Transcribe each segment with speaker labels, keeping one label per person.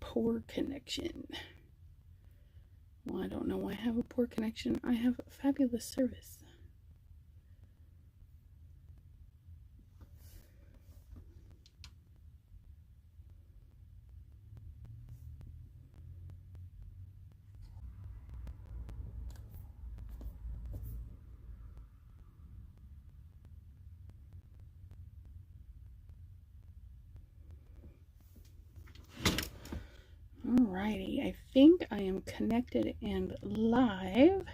Speaker 1: poor connection. Well, I don't know why I have a poor connection. I have fabulous service. Alrighty, I think I am connected and live.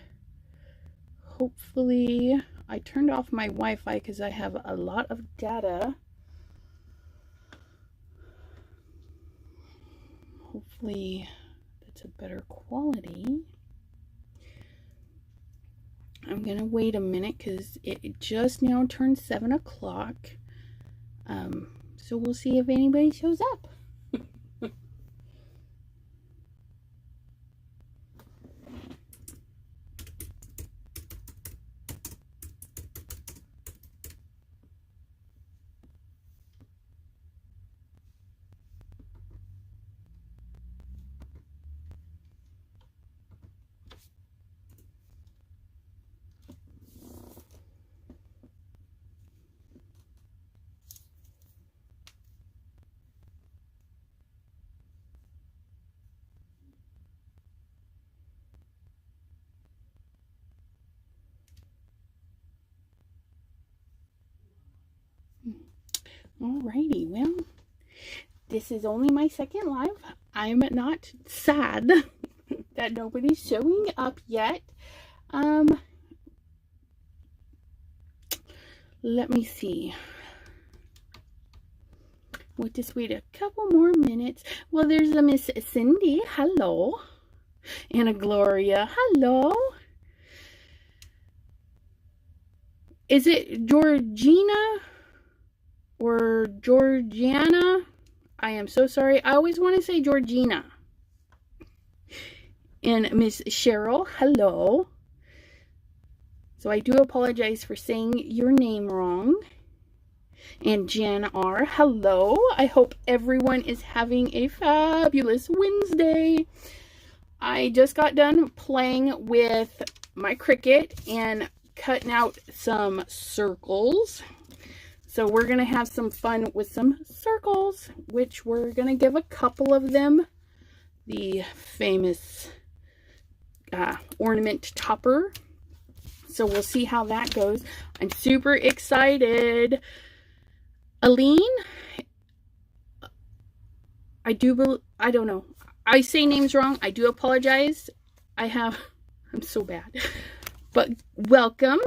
Speaker 1: Hopefully, I turned off my Wi-Fi because I have a lot of data. Hopefully, that's a better quality. I'm going to wait a minute because it just now turned 7 o'clock. So we'll see if anybody shows up. Alrighty, well, this is only my second live. I'm not sad that nobody's showing up yet. Let me see. We'll just wait a couple more minutes. Well, there's a Miss Cindy. Hello. And a Gloria. Hello. Is it Georgina or Georgiana? I am so sorry. I always want to say Georgina. And Miss Cheryl, hello. So I do apologize for saying your name wrong. And Jan R, hello. I hope everyone is having a fabulous Wednesday. I just got done playing with my Cricut and cutting out some circles. So we're going to have some fun with some circles, which we're going to give a couple of them the famous ornament topper. So we'll see how that goes. I'm super excited. Aline, I don't know. I say names wrong. I do apologize. I'm so bad. But welcome.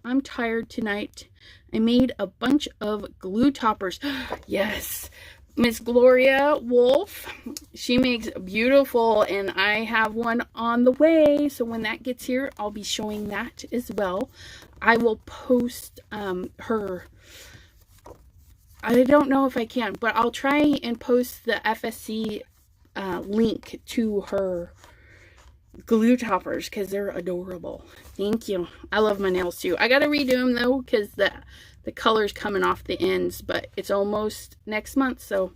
Speaker 1: I'm tired tonight. I made a bunch of glue toppers. Yes. Miss Gloria Wolf, she makes beautiful, and I have one on the way. So when that gets here, I'll be showing that as well. I will post her. I don't know if I can, but I'll try and post the FSC link to her glue toppers because they're adorable. Thank you. I love my nails too. I gotta redo them though because the color's coming off the ends, but it's almost next month, so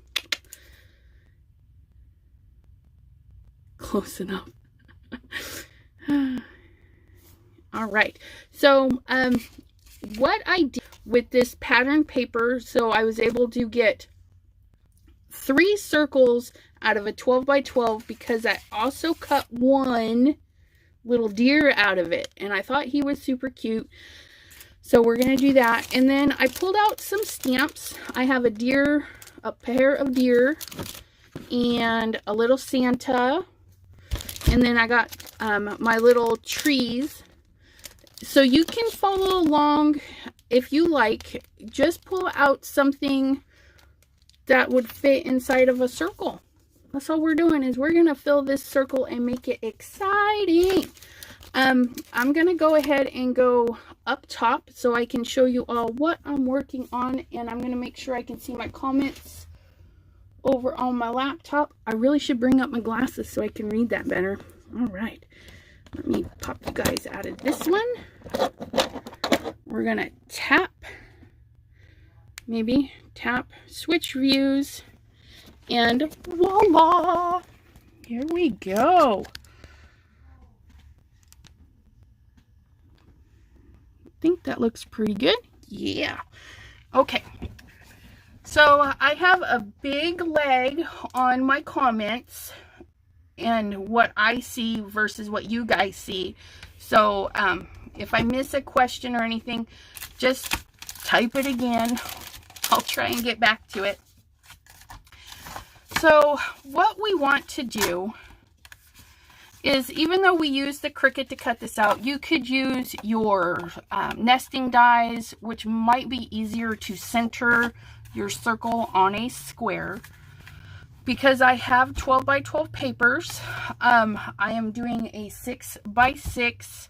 Speaker 1: close enough. All right, so what I did with this pattern paper, so I was able to get 3 circles out of a 12 by 12 because I also cut one little deer out of it, and I thought he was super cute. So we're going to do that. And then I pulled out some stamps. I have a deer, a pair of deer, and a little Santa. And then I got my little trees. So you can follow along if you like. Just pull out something that would fit inside of a circle. That's all we're doing, is we're going to fill this circle and make it exciting. I'm going to go ahead and go up top so I can show you all what I'm working on, and I'm going to make sure I can see my comments over on my laptop. I really should bring up my glasses so I can read that better. All right, let me pop you guys out of this one. We're going to tap, maybe tap, switch views, And voila! Here we go. I think that looks pretty good. Yeah. Okay. So I have a big leg on my comments and what I see versus what you guys see. So if I miss a question or anything, just type it again. I'll try and get back to it. So what we want to do is, even though we use the Cricut to cut this out, you could use your nesting dies, which might be easier to center your circle on a square. Because I have 12 by 12 papers, I am doing a 6 by 6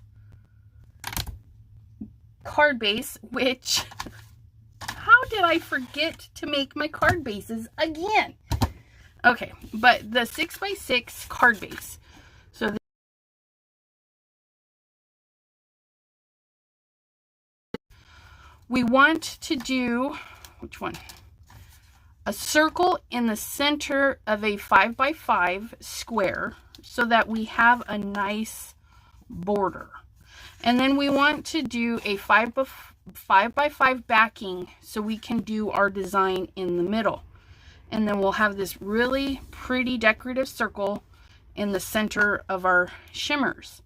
Speaker 1: card base, which, how did I forget to make my card bases again? Okay, but the 6 by 6 card base. So we want to do, which one? A circle in the center of a 5 by 5 square so that we have a nice border. And then we want to do a 5 by 5 backing so we can do our design in the middle. And then we'll have this really pretty decorative circle in the center of our shimmers.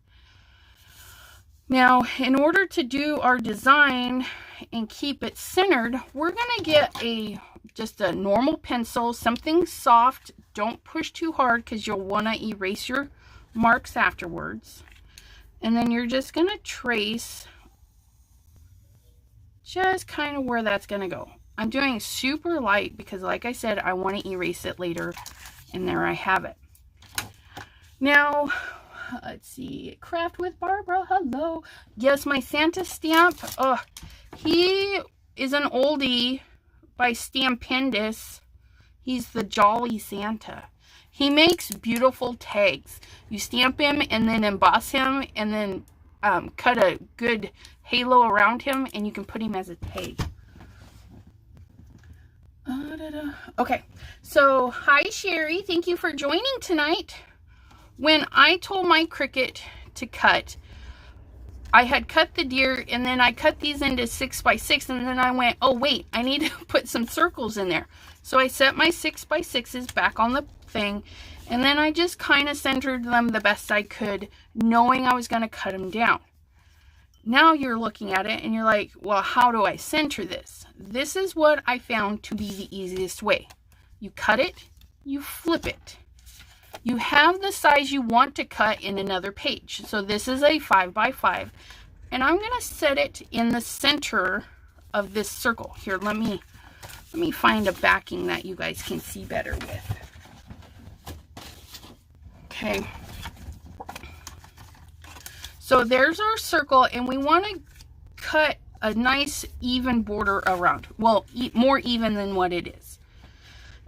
Speaker 1: Now, in order to do our design and keep it centered, we're going to get just a normal pencil, something soft. Don't push too hard because you'll want to erase your marks afterwards. And then you're just going to trace just kind of where that's going to go. I'm doing super light because, like I said, I want to erase it later. And there I have it. Now, let's see. Craft with Barbara. Hello. Yes, my Santa stamp. Oh, he is an oldie by Stampendous. He's the Jolly Santa. He makes beautiful tags. You stamp him and then emboss him and then cut a good halo around him and you can put him as a tag. Okay, so hi Sherry, thank you for joining tonight. When I told my Cricut to cut, I had cut the deer and then I cut these into 6 by 6 and then I went, oh wait, I need to put some circles in there. So I set my 6 by 6s back on the thing and then I just kind of centered them the best I could, knowing I was going to cut them down. Now you're looking at it and you're like, well, how do I center this? This is what I found to be the easiest way. You cut it, you flip it. You have the size you want to cut in another page. So this is a 5 by 5 and I'm going to set it in the center of this circle. Here, let me find a backing that you guys can see better with. Okay. So there's our circle and we want to cut a nice even border around. Well, more even than what it is.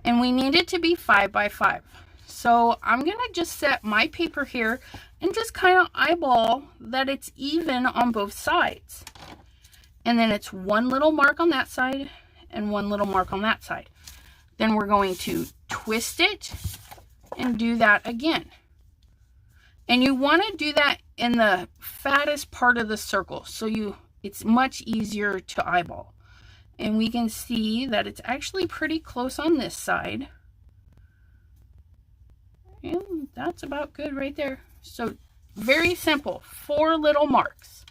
Speaker 1: And we need it to be 5 by 5. So I'm going to just set my paper here and just kind of eyeball that it's even on both sides. And then it's one little mark on that side and one little mark on that side. Then we're going to twist it and do that again. And you want to do that in the fattest part of the circle so it's much easier to eyeball. And we can see that it's actually pretty close on this side. And that's about good right there. So very simple, 4 little marks.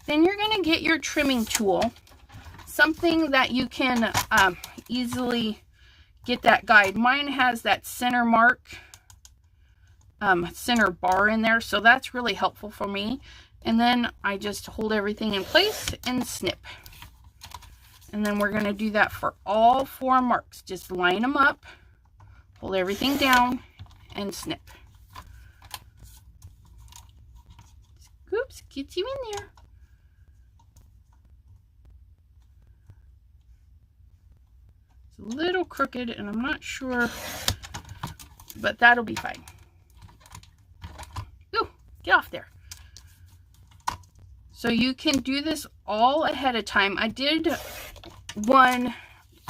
Speaker 1: Then you're going to get your trimming tool, something that you can easily get that guide. Mine has that center mark, center bar in there, so that's really helpful for me. And then I just hold everything in place and snip. And then we're going to do that for all 4 marks. Just line them up, hold everything down, and snip. Oops, gets you in there. It's a little crooked and I'm not sure, but that'll be fine. Ooh, get off there. So you can do this all ahead of time. I did one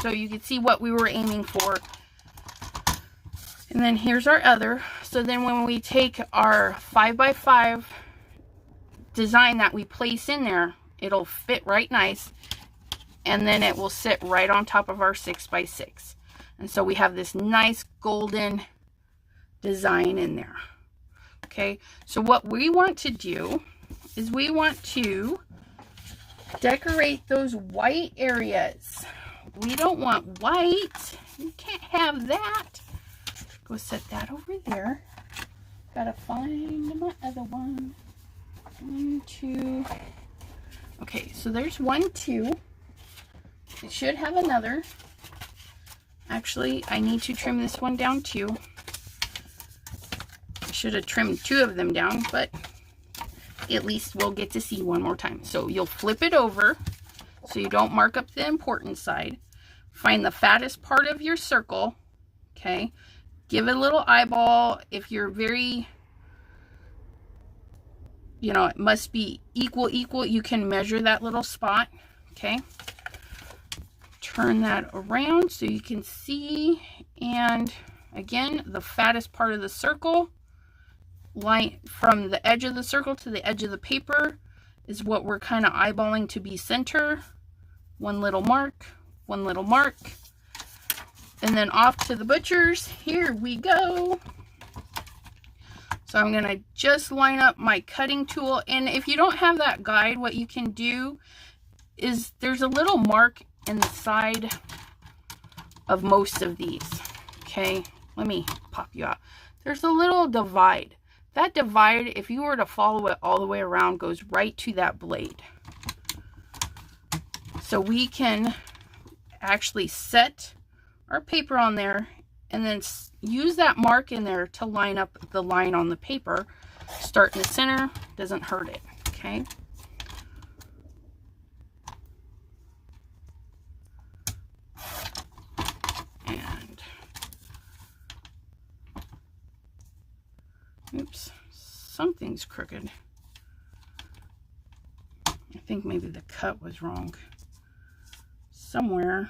Speaker 1: so you could see what we were aiming for. And then here's our other. So then when we take our 5x5 design that we place in there, it'll fit right nice. And then it will sit right on top of our 6x6. And so we have this nice golden design in there. Okay, so what we want to do is we want to decorate those white areas. We don't want white. You can't have that. Go set that over there. Gotta find my other one. 1, 2. Okay, so there's 1, 2. It should have another. Actually, I need to trim this one down too. I should have trimmed 2 of them down, but at least we'll get to see one more time. So you'll flip it over so you don't mark up the important side. Find the fattest part of your circle. Okay. Give it a little eyeball. If you're very, you know, it must be equal, you can measure that little spot. Okay. Turn that around so you can see. And again, the fattest part of the circle, line from the edge of the circle to the edge of the paper, is what we're kind of eyeballing to be center. One little mark, one little mark. And then off to the butcher's. Here we go. So I'm going to just line up my cutting tool. And if you don't have that guide, what you can do is there's a little mark in the side of most of these. Okay, let me pop you out. There's a little divide. That divide, if you were to follow it all the way around, goes right to that blade. So we can actually set our paper on there and then use that mark in there to line up the line on the paper. Start in the center, doesn't hurt it, okay? And, oops, something's crooked. I think maybe the cut was wrong somewhere.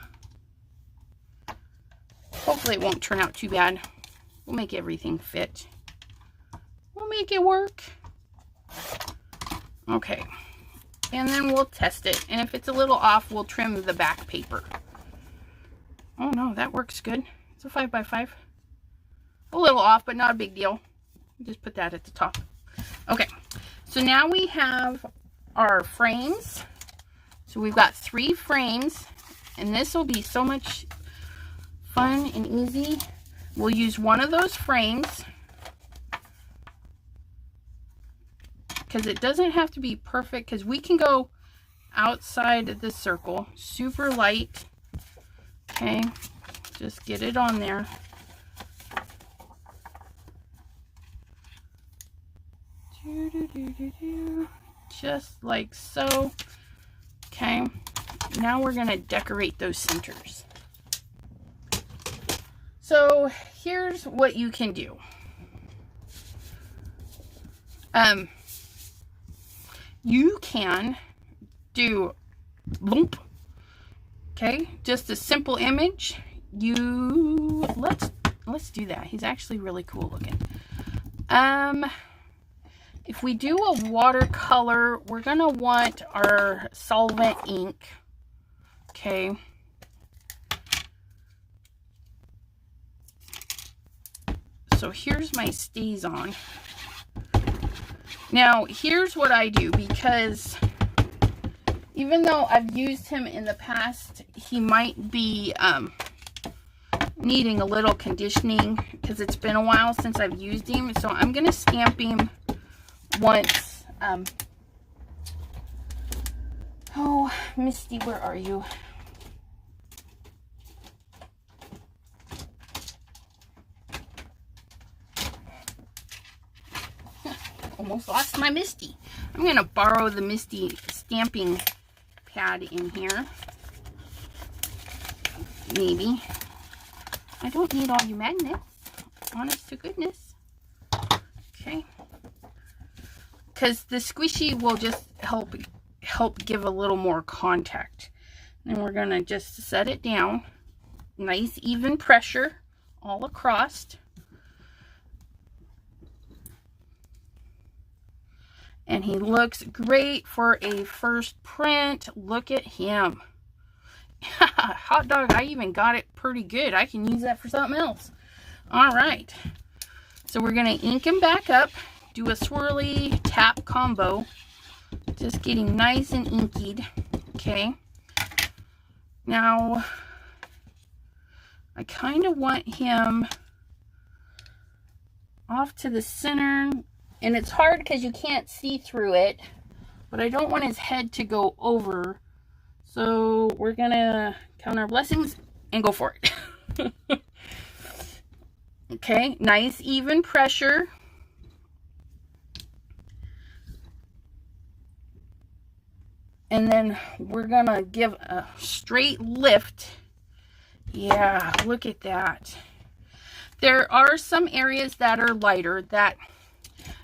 Speaker 1: Hopefully it won't turn out too bad. We'll make everything fit. We'll make it work. Okay. And then we'll test it. And if it's a little off, we'll trim the back paper. Oh no, that works good. It's a 5x5. A little off, but not a big deal. Just put that at the top. Okay. So now we have our frames. So we've got 3 frames. And this will be so much fun and easy. We'll use one of those frames because it doesn't have to be perfect, because we can go outside of the circle. Super light. Okay, just get it on there. Just like so. Okay, now we're going to decorate those centers. So here's what you can do. You can do boom. Okay, just a simple image. Let's do that. He's actually really cool looking. If we do a watercolor, we're gonna want our solvent ink. Okay. So here's my StazOn. Now, here's what I do, because even though I've used him in the past, he might be needing a little conditioning because it's been a while since I've used him. So I'm going to stamp him once. Oh, Misty, where are you? Almost lost my Misty. I'm going to borrow the Misty stamping pad in here. Maybe. I don't need all you magnets. Honest to goodness. Okay. Because the squishy will just help give a little more contact. And we're going to just set it down. Nice even pressure all across. And he looks great for a first print. Look at him. Hot dog, I even got it pretty good. I can use that for something else. All right. So we're going to ink him back up. Do a swirly tap combo. Just getting nice and inkied. Okay. Now, I kind of want him off to the center. And it's hard because you can't see through it. But I don't want his head to go over. So we're going to count our blessings and go for it. Okay, nice even pressure. And then we're going to give a straight lift. Yeah, look at that. There are some areas that are lighter that,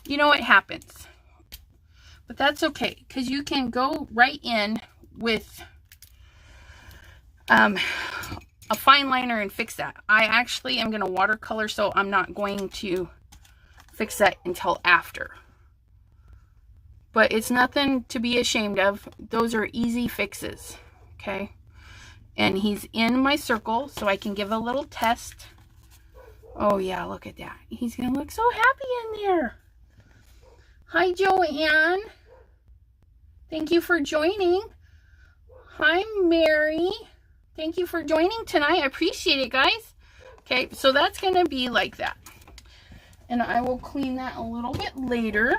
Speaker 1: you know, it happens. But that's okay, because you can go right in with a fine liner and fix that. I actually am going to watercolor, so I'm not going to fix that until after. But it's nothing to be ashamed of. Those are easy fixes. Okay. And he's in my circle, so I can give a little test. Oh yeah, look at that. He's going to look so happy in there. Hi, Joann. Thank you for joining. Hi, Mary. Thank you for joining tonight. I appreciate it, guys. Okay, so that's going to be like that. And I will clean that a little bit later.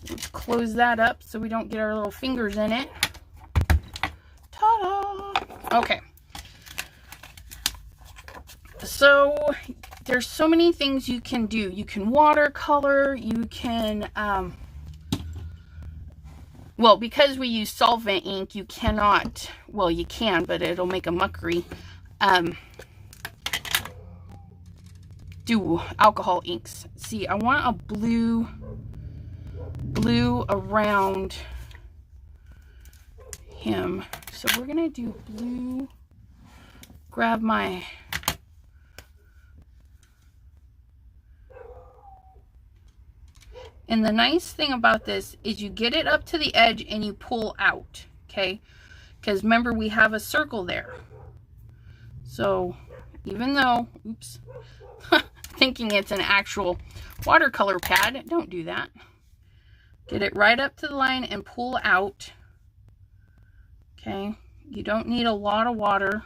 Speaker 1: Let's close that up so we don't get our little fingers in it. Ta-da! Okay. So there's so many things you can do. You can watercolor. You can... well, because we use solvent ink, you cannot, well, you can, but it'll make a muckery, do alcohol inks. See, I want a blue around him. So we're going to do blue, grab my... And the nice thing about this is you get it up to the edge and you pull out, okay? Because remember, we have a circle there. So even though, oops, thinking it's an actual watercolor pad, don't do that. Get it right up to the line and pull out, okay? You don't need a lot of water.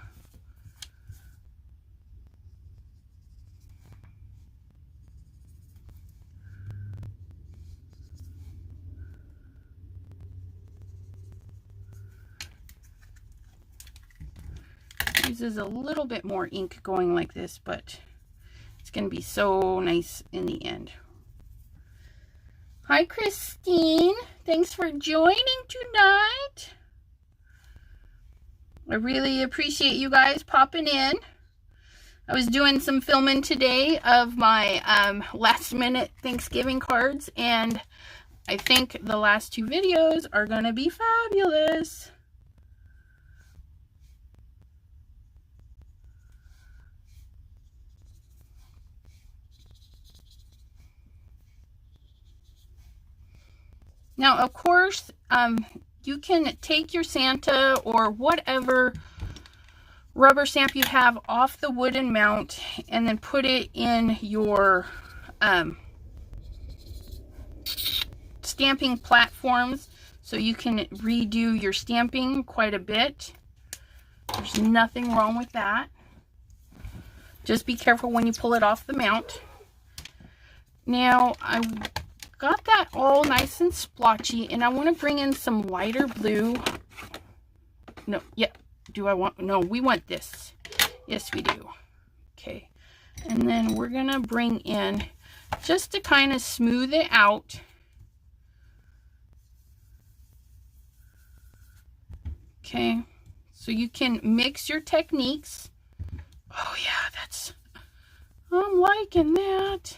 Speaker 1: Uses a little bit more ink going like this, but it's going to be so nice in the end. Hi, Christine. Thanks for joining tonight. I really appreciate you guys popping in. I was doing some filming today of my last minute Thanksgiving cards, and I think the last two videos are going to be fabulous. Now, of course, you can take your Santa or whatever rubber stamp you have off the wooden mount and then put it in your stamping platforms so you can redo your stamping quite a bit. There's nothing wrong with that. Just be careful when you pull it off the mount. Now, I got that all nice and splotchy, and I want to bring in some lighter blue. No, yeah, do I want, no, we want this. Yes, we do. Okay, and then we're going to bring in, just to kind of smooth it out. Okay, so you can mix your techniques. Oh yeah, that's, I'm liking that.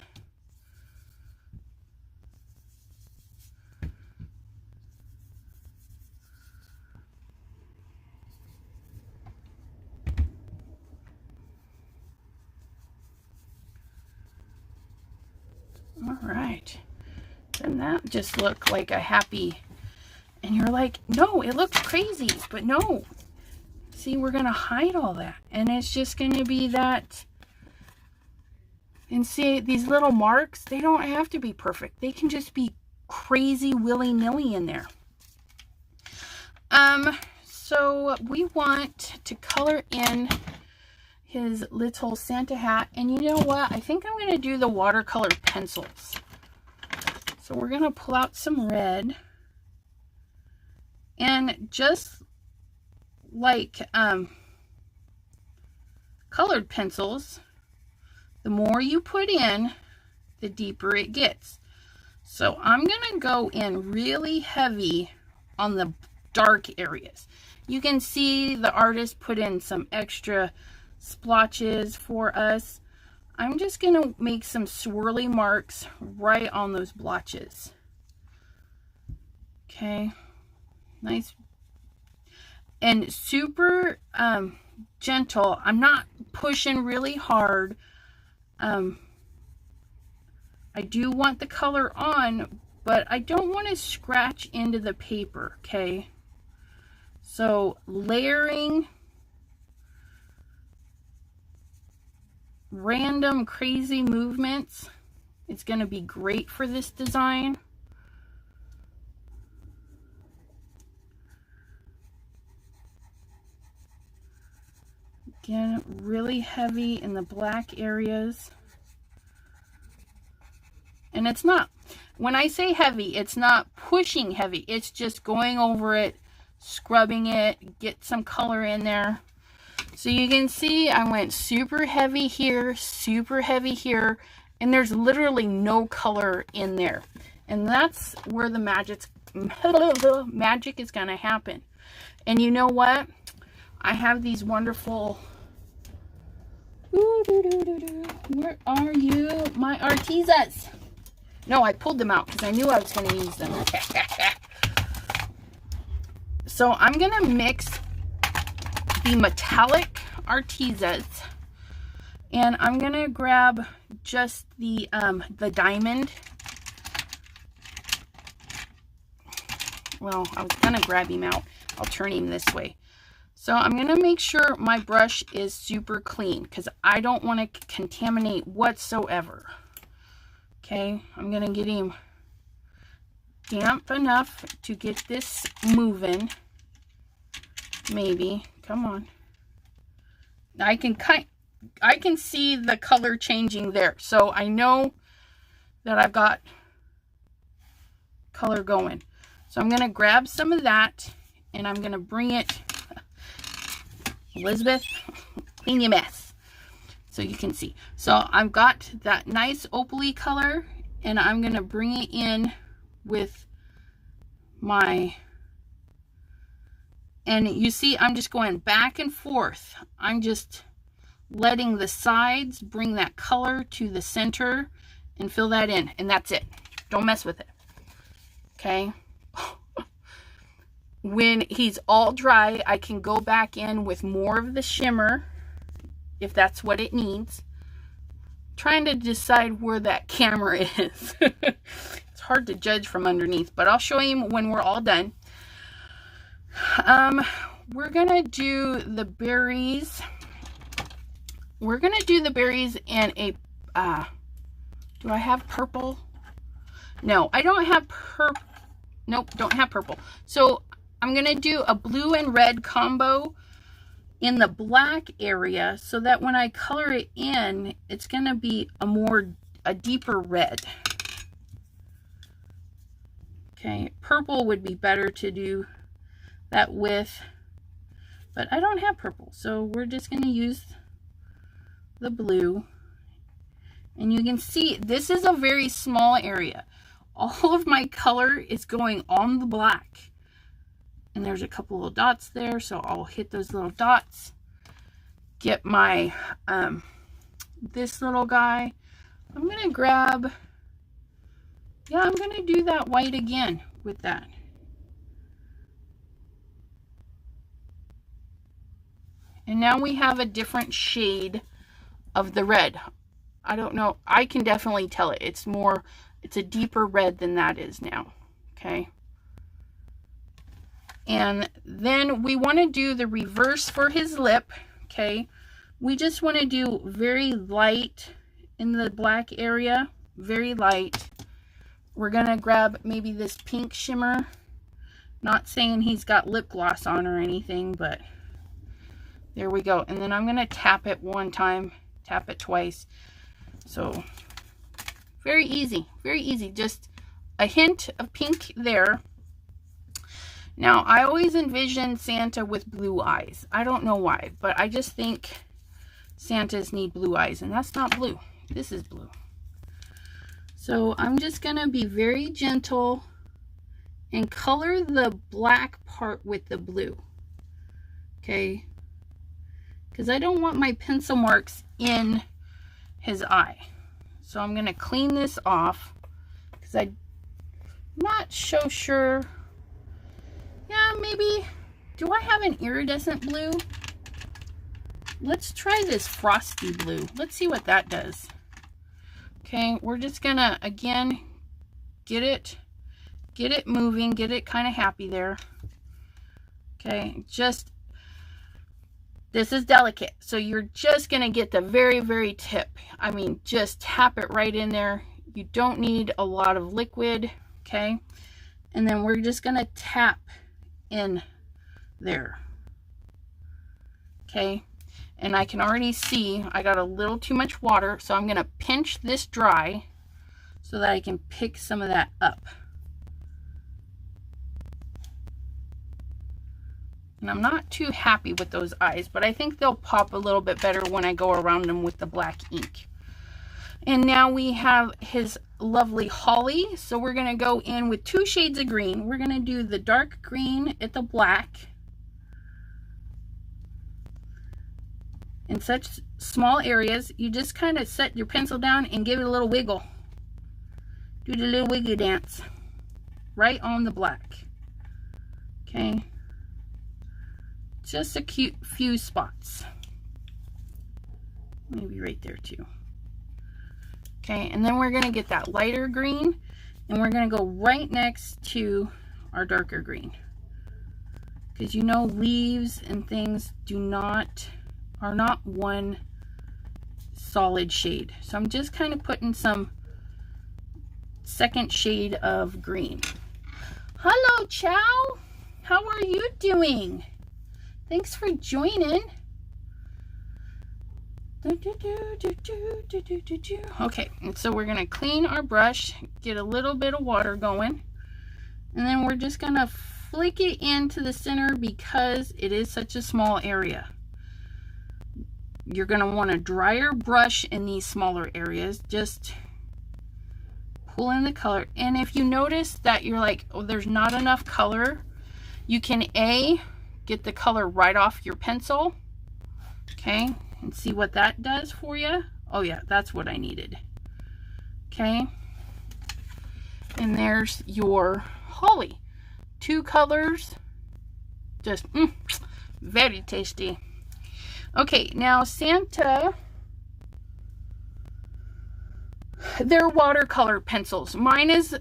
Speaker 1: All right, Doesn't that just look like a happy, and you're like, no, it looks crazy, but no. See, we're going to hide all that, and it's just going to be that. And see, these little marks, they don't have to be perfect. They can just be crazy willy-nilly in there. So we want to color in his little Santa hat. And you know what? I think I'm going to do the watercolor pencils. So we're going to pull out some red. And just like colored pencils, the more you put in, the deeper it gets. So I'm going to go in really heavy on the dark areas. You can see the artist put in some extra splotches for us. I'm just going to make some swirly marks right on those blotches. Okay, nice and super gentle. I'm not pushing really hard. I do want the color on, but I don't want to scratch into the paper, okay? So layering random crazy movements is going to be great for this design. Again, really heavy in the black areas. And it's not, when I say heavy, it's not pushing heavy. It's just going over it, scrubbing it, get some color in there. So you can see I went super heavy here, and there's literally no color in there. And that's where the magic is going to happen. And you know what? I have these wonderful, where are you, my Artezas? No, I pulled them out because I knew I was going to use them. So I'm going to mix the metallic Artezas, and I'm going to grab just the diamond. Well, I was going to grab him out. I'll turn him this way. So I'm going to make sure my brush is super clean because I don't want to contaminate whatsoever. Okay, I'm going to get him damp enough to get this moving. Maybe. Come on. I can see the color changing there. So I know that I've got color going. So I'm going to grab some of that and I'm going to bring it. Elizabeth, clean your mess. So you can see. So I've got that nice opaly color and I'm going to bring it in with my, and you see I'm just going back and forth. I'm just letting the sides bring that color to the center and fill that in, and that's it. Don't mess with it. Okay. When he's all dry, I can go back in with more of the shimmer if that's what it needs. Trying to decide where that camera is. It's hard to judge from underneath, but I'll show you when we're all done. We're gonna do the berries. We're gonna do the berries in a do I have purple? No, I don't have purple. Nope, don't have purple. So I'm gonna do a blue and red combo in the black area so that when I color it in, it's gonna be a deeper red. Okay, purple would be better to do that with, but I don't have purple, so we're just gonna use the blue. And you can see this is a very small area. All of my color is going on the black. And there's a couple little dots there, so I'll hit those little dots. Get my, this little guy. I'm going to grab, yeah, I'm going to do that white again with that. And now we have a different shade of the red. I don't know, I can definitely tell it. It's more It's a deeper red than that is now. Okay. And then we want to do the reverse for his lip. Okay. We just want to do very light in the black area. Very light. We're going to grab maybe this pink shimmer. Not saying he's got lip gloss on or anything, but there we go. And then I'm going to tap it one time, tap it twice. So very easy, very easy. Just a hint of pink there. Now, I always envision Santa with blue eyes. I don't know why, but I just think Santas need blue eyes, and that's not blue. This is blue. So I'm just going to be very gentle and color the black part with the blue. Okay? Because I don't want my pencil marks in his eye. So I'm going to clean this off because I'm not so sure. Yeah, maybe. Do I have an iridescent blue? Let's try this frosty blue. Let's see what that does. Okay, we're just gonna, again, get it moving, get it kind of happy there. Okay, just, this is delicate, so you're just gonna get the very, very tip. I mean, just tap it right in there. You don't need a lot of liquid, okay? And then we're just gonna tap in there. Okay, and I can already see I got a little too much water, so I'm gonna pinch this dry so that I can pick some of that up. And I'm not too happy with those eyes, but I think they'll pop a little bit better when I go around them with the black ink. And now we have his lovely holly. So we're going to go in with 2 shades of green. We're going to do the dark green at the black. In such small areas, you just kind of set your pencil down and give it a little wiggle. Do the little wiggle dance right on the black. Okay. Just a cute few spots. Maybe right there too. Okay, and then we're going to get that lighter green, and we're going to go right next to our darker green. Because you know, leaves and things are not one solid shade. So I'm just kind of putting some second shade of green. Hello, Chow. How are you doing? Thanks for joining. Okay, and so we're going to clean our brush, get a little bit of water going, and then we're just going to flick it into the center because it is such a small area. You're going to want a drier brush in these smaller areas. Just pull in the color, and if you notice that you're like, oh, there's not enough color, you can get the color right off your pencil. Okay, and see what that does for you. Oh yeah, that's what I needed. Okay, and there's your holly. 2 colors, just very tasty. Okay, now Santa, they're watercolor pencils. Mine is,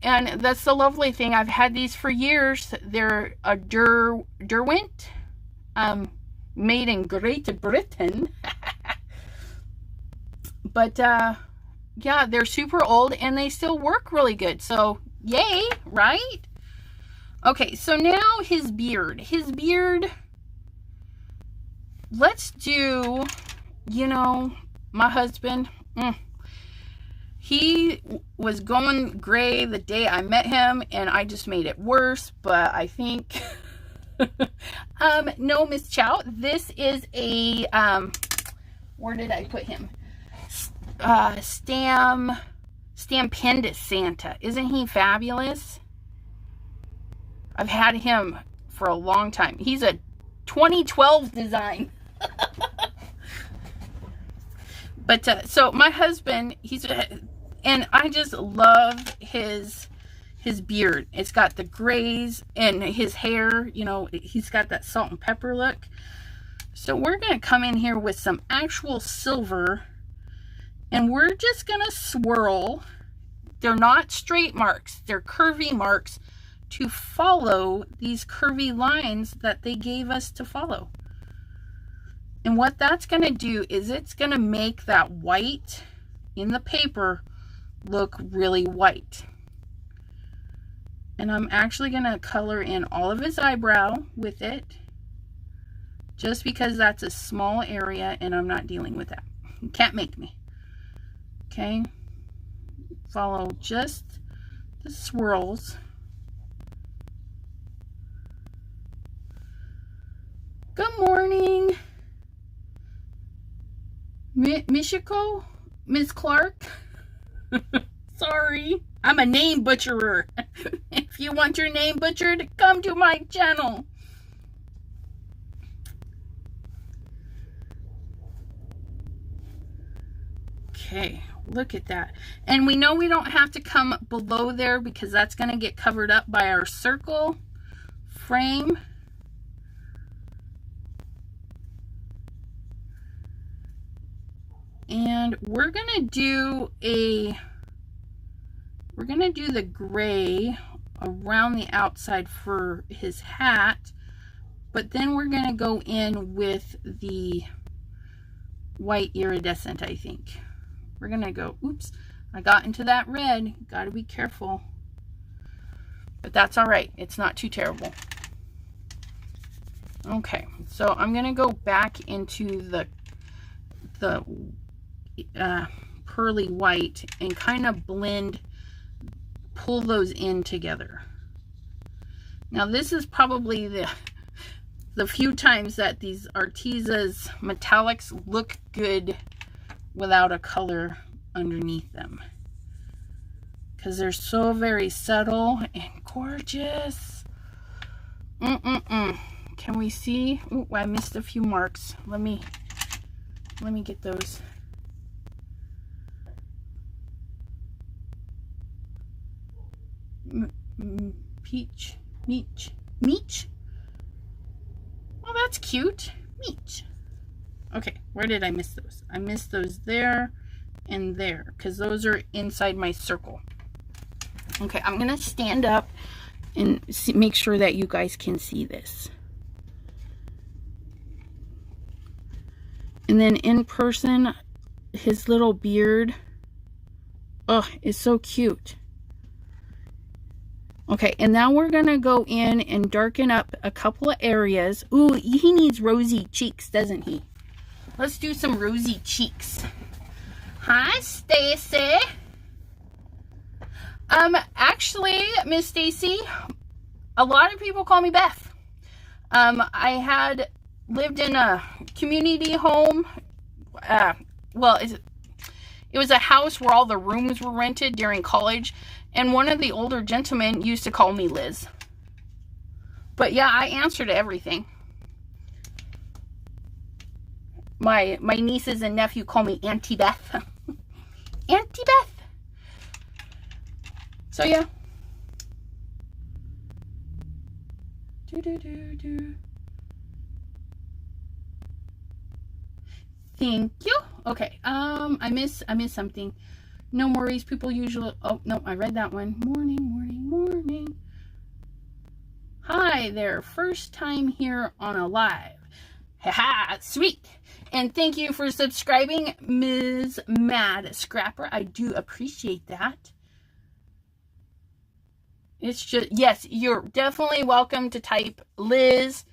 Speaker 1: and that's the lovely thing, I've had these for years. They're a Derwent, made in Great Britain. But yeah, they're super old and they still work really good, so yay, right? Okay, so now his beard, let's do, you know, my husband, he was going gray the day I met him, and I just made it worse. But I think no, Miss Chow, this is a where did I put him? Stampendous Santa. Isn't he fabulous? I've had him for a long time. He's a 2012 design. But so my husband, and I just love his beard. It's got the grays, and his hair, you know, he's got that salt and pepper look. So we're going to come in here with some actual silver, and we're just going to swirl They're not straight marks. They're curvy marks to follow these curvy lines that they gave us to follow. And what that's going to do is it's going to make that white in the paper look really white. And I'm actually going to color in all of his eyebrow with it, just because that's a small area and I'm not dealing with that. You can't make me. Okay. Follow just the swirls. Good morning, Michiko, Ms. Clark. Sorry, I'm a name butcherer. If you want your name butchered, come to my channel. Okay, look at that. And we know we don't have to come below there because that's going to get covered up by our circle frame. And we're going to do the gray around the outside for his hat, but then we're going to go in with the white iridescent, I think. We're going to go, oops, I got into that red. Got to be careful. But that's all right. It's not too terrible. Okay, so I'm going to go back into the pearly white and kind of pull those in together. Now this is probably the few times that these Artesa's metallics look good without a color underneath them, because they're so very subtle and gorgeous. Can we see? Ooh, I missed a few marks. Let me get those. Peach, meech. Well, that's cute. Meech. Okay, where did I miss those? I missed those there and there because those are inside my circle. Okay, I'm gonna stand up and make sure that you guys can see this. And then in person, his little beard, oh, is so cute. Okay, and now we're going to go in and darken up a couple of areas. Ooh, he needs rosy cheeks, doesn't he? Let's do some rosy cheeks. Hi, Stacy. Actually, Miss Stacy, a lot of people call me Beth. I had lived in a community home. Well, it was a house where all the rooms were rented during college. And one of the older gentlemen used to call me Liz. But yeah, I answer to everything. My nieces and nephew call me Auntie Beth. Auntie Beth. So yeah. Thank you. Okay. I miss something. No worries, people usually... Oh, no, I read that one. Morning. Hi there. First time here on a live. Haha, sweet. And thank you for subscribing, Ms. Mad Scrapper. I do appreciate that. It's just... Yes, you're definitely welcome to type Liz.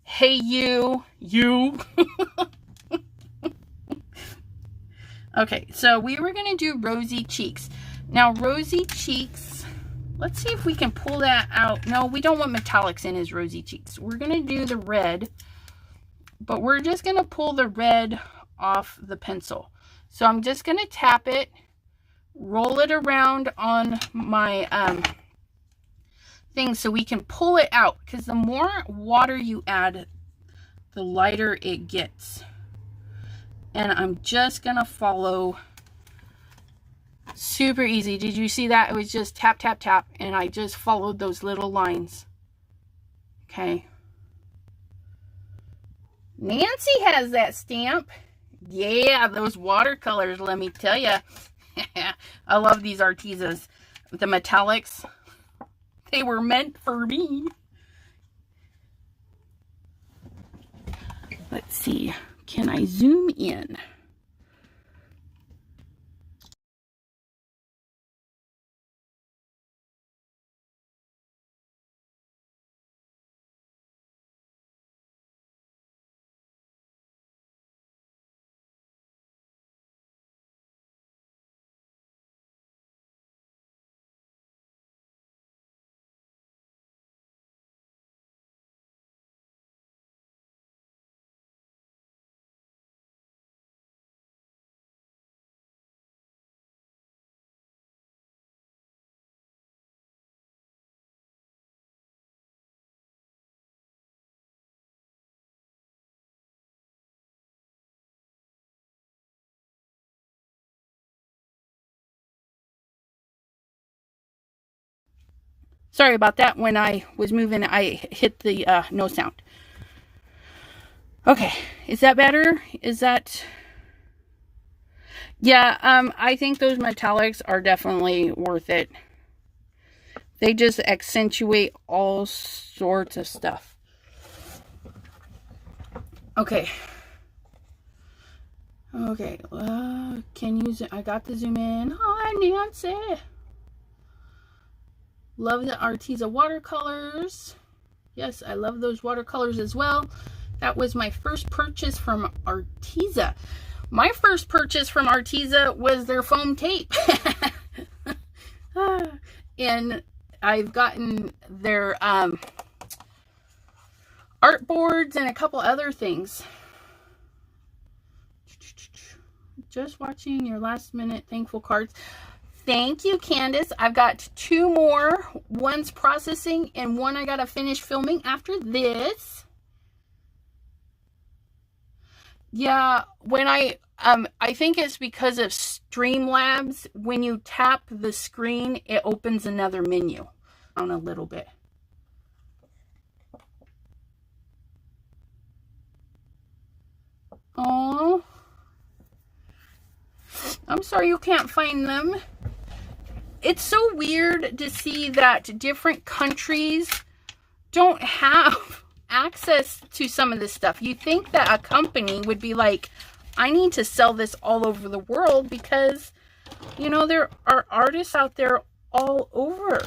Speaker 1: Hey, you. Okay, so we were going to do rosy cheeks. Now, rosy cheeks, let's see if we can pull that out. No, we don't want metallics in his rosy cheeks. We're going to do the red, but we're just going to pull the red off the pencil. So I'm just going to tap it, roll it around on my thing so we can pull it out, because the more water you add, the lighter it gets. And I'm just gonna follow. Super easy. Did you see that? It was just tap, tap, tap, and I just followed those little lines. Okay. Nancy has that stamp. Yeah, those watercolors, let me tell you. I love these Artisas. The metallics. They were meant for me. Let's see. Can I zoom in? Sorry about that. When I was moving, I hit the no sound. Okay, is that better? Is that... Yeah, I think those metallics are definitely worth it. They just accentuate all sorts of stuff. Okay. Okay, can you... I got to zoom in. Hi, Nancy. Love the Arteza watercolors. Yes, I love those watercolors as well. That was my first purchase from Arteza. My first purchase from Arteza was their foam tape. And I've gotten their art boards and a couple other things. Just watching your last minute thankful cards. Thank you, Candace. I've got 2 more. One's processing and one I gotta finish filming after this. Yeah, when I think it's because of Streamlabs. When you tap the screen, it opens another menu. On a little bit. Oh, I'm sorry you can't find them. It's so weird to see that different countries don't have access to some of this stuff. You think that a company would be like, I need to sell this all over the world because, you know, there are artists out there all over.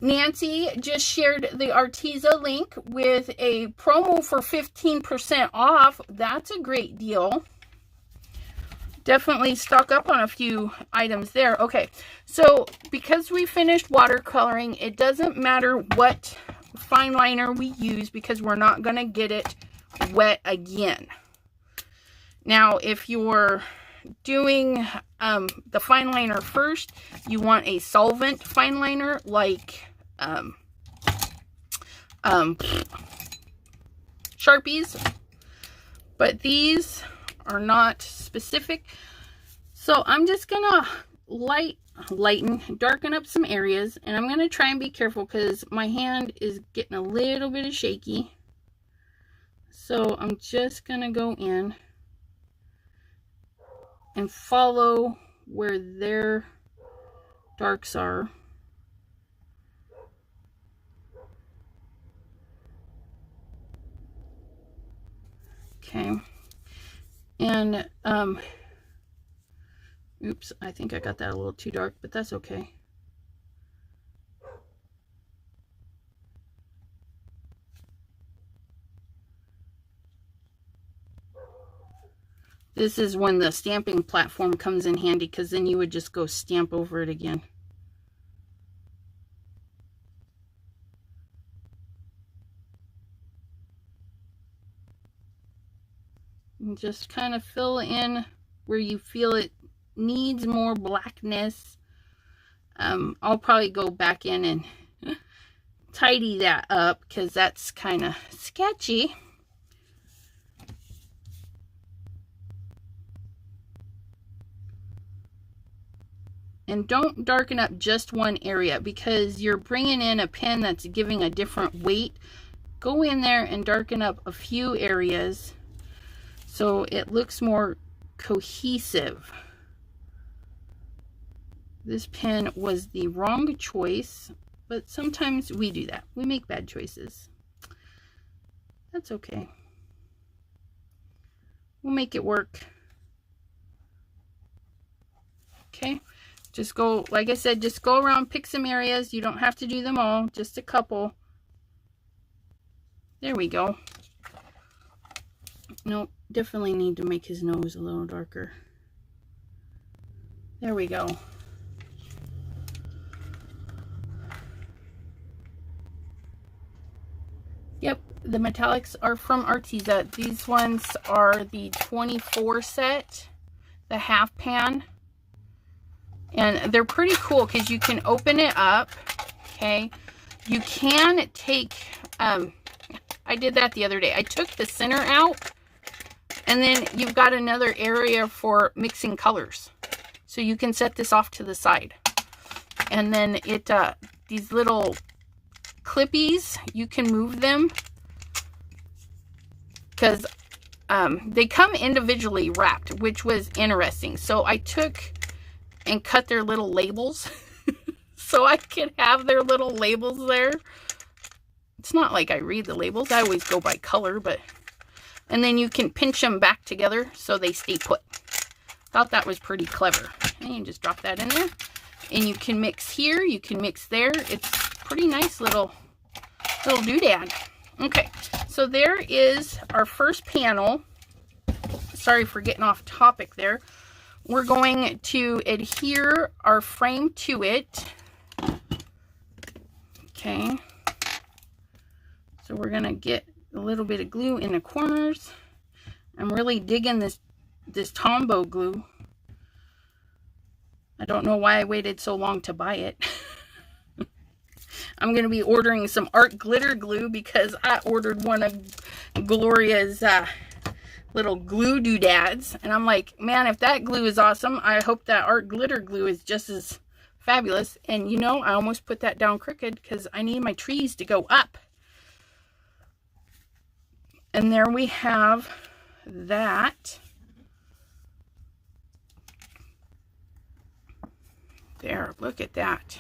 Speaker 1: Nancy just shared the Arteza link with a promo for 15% off. That's a great deal. Definitely stock up on a few items there. Okay, so because we finished watercoloring, it doesn't matter what fine liner we use because we're not going to get it wet again. Now, if you're doing the fine liner first, you want a solvent fine liner like Sharpies, but these are not specific. So I'm just gonna darken up some areas, and I'm gonna try and be careful because my hand is getting a little bit of shaky. So I'm just gonna go in and follow where their darks are. Okay. And, oops, I think I got that a little too dark, but that's okay. This is when the stamping platform comes in handy, because then you would just go stamp over it again. And just kind of fill in where you feel it needs more blackness. I'll probably go back in and tidy that up because that's kind of sketchy. And don't darken up just one area because you're bringing in a pen that's giving a different weight. Go in there and darken up a few areas so it looks more cohesive. This pen was the wrong choice, but sometimes we do that. We make bad choices. That's okay. We'll make it work. Okay, just go, like I said, just go around, pick some areas. You don't have to do them all, just a couple. There we go. Nope, definitely need to make his nose a little darker. There we go. Yep, the metallics are from Arteza. These ones are the 24 set, the half pan. And they're pretty cool because you can open it up, okay? You can take, I did that the other day. I took the center out, and then you've got another area for mixing colors. So you can set this off to the side. And then it, these little clippies, you can move them because they come individually wrapped, which was interesting. So I took and cut their little labels so I could have their little labels there. It's not like I read the labels. I always go by color, but, and then you can pinch them back together so they stay put. Thought that was pretty clever. And you just drop that in there, and you can mix here, you can mix there. It's pretty nice little doodad. Okay, so there is our first panel. Sorry for getting off topic there. We're going to adhere our frame to it. Okay. So we're going to get a little bit of glue in the corners. I'm really digging this Tombow glue. I don't know why I waited so long to buy it. I'm going to be ordering some art glitter glue because I ordered one of Gloria's little glue doodads, and I'm like, man, if that glue is awesome, I hope that art glitter glue is just as fabulous. And you know, I almost put that down crooked because I need my trees to go up. And there we have that. There, look at that.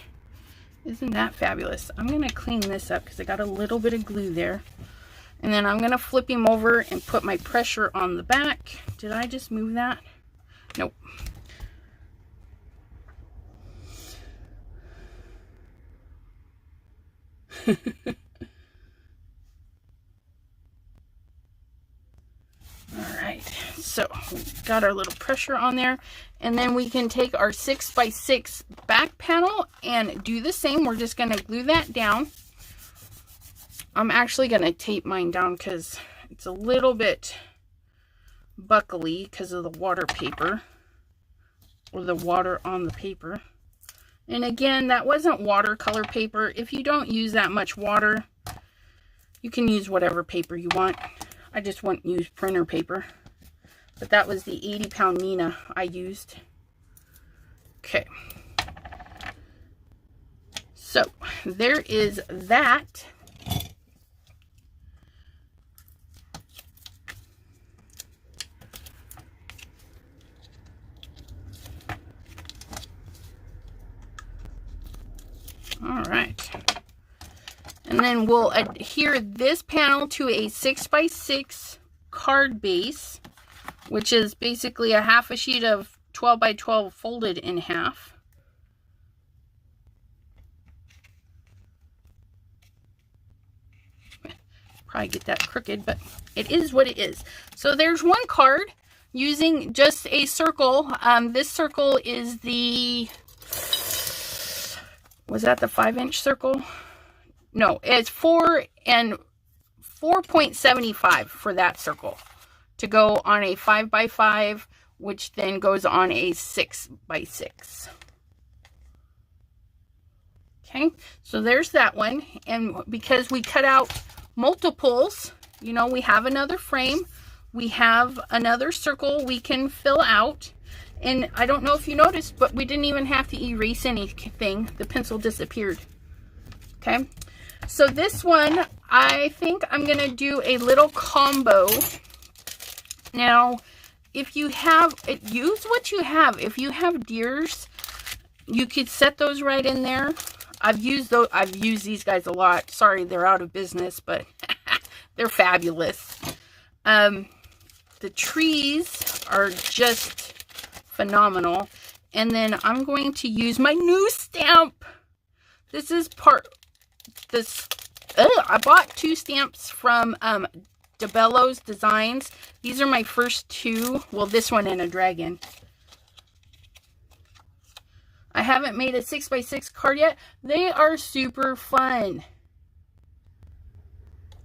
Speaker 1: Isn't that fabulous? I'm going to clean this up because I got a little bit of glue there. And then I'm going to flip him over and put my pressure on the back. Did I just move that? Nope. Alright, so we've got our little pressure on there. And then we can take our 6x6 back panel and do the same. We're just going to glue that down. I'm actually going to tape mine down because it's a little bit buckly because of the water paper, or the water on the paper. And again, that wasn't watercolor paper. If you don't use that much water, you can use whatever paper you want. I just wouldn't use printer paper. But that was the 80-pound Nina I used. Okay. So there is that. All right, and then we'll adhere this panel to a 6x6 card base, which is basically a half a sheet of 12x12 folded in half. Probably get that crooked, but it is what it is. So there's one card using just a circle. This circle is the... Was that the 5-inch circle? No, it's 4 and 4.75 for that circle to go on a 5x5, which then goes on a 6x6. Okay, so there's that one. And because we cut out multiples, you know, we have another frame, we have another circle we can fill out. And I don't know if you noticed, but we didn't even have to erase anything. The pencil disappeared. Okay. So this one, I think I'm going to do a little combo. Now, if you have, use what you have. If you have deers, you could set those right in there. I've used these guys a lot. Sorry, they're out of business, but they're fabulous. The trees are just phenomenal. And then I'm going to use my new stamp. This is I bought 2 stamps from DeBello's Designs. These are my first 2. Well, this one and a dragon. I haven't made a 6x6 card yet. They are super fun.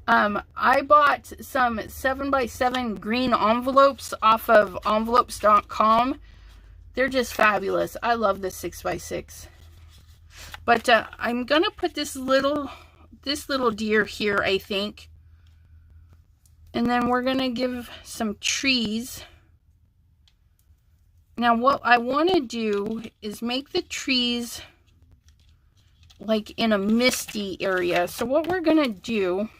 Speaker 1: I bought some 7x7 green envelopes off of envelopes.com. They're just fabulous. I love the 6x6. But I'm gonna put this little deer here, I think. And then we're gonna give some trees. Now what I want to do is make the trees like in a misty area. So what we're gonna do,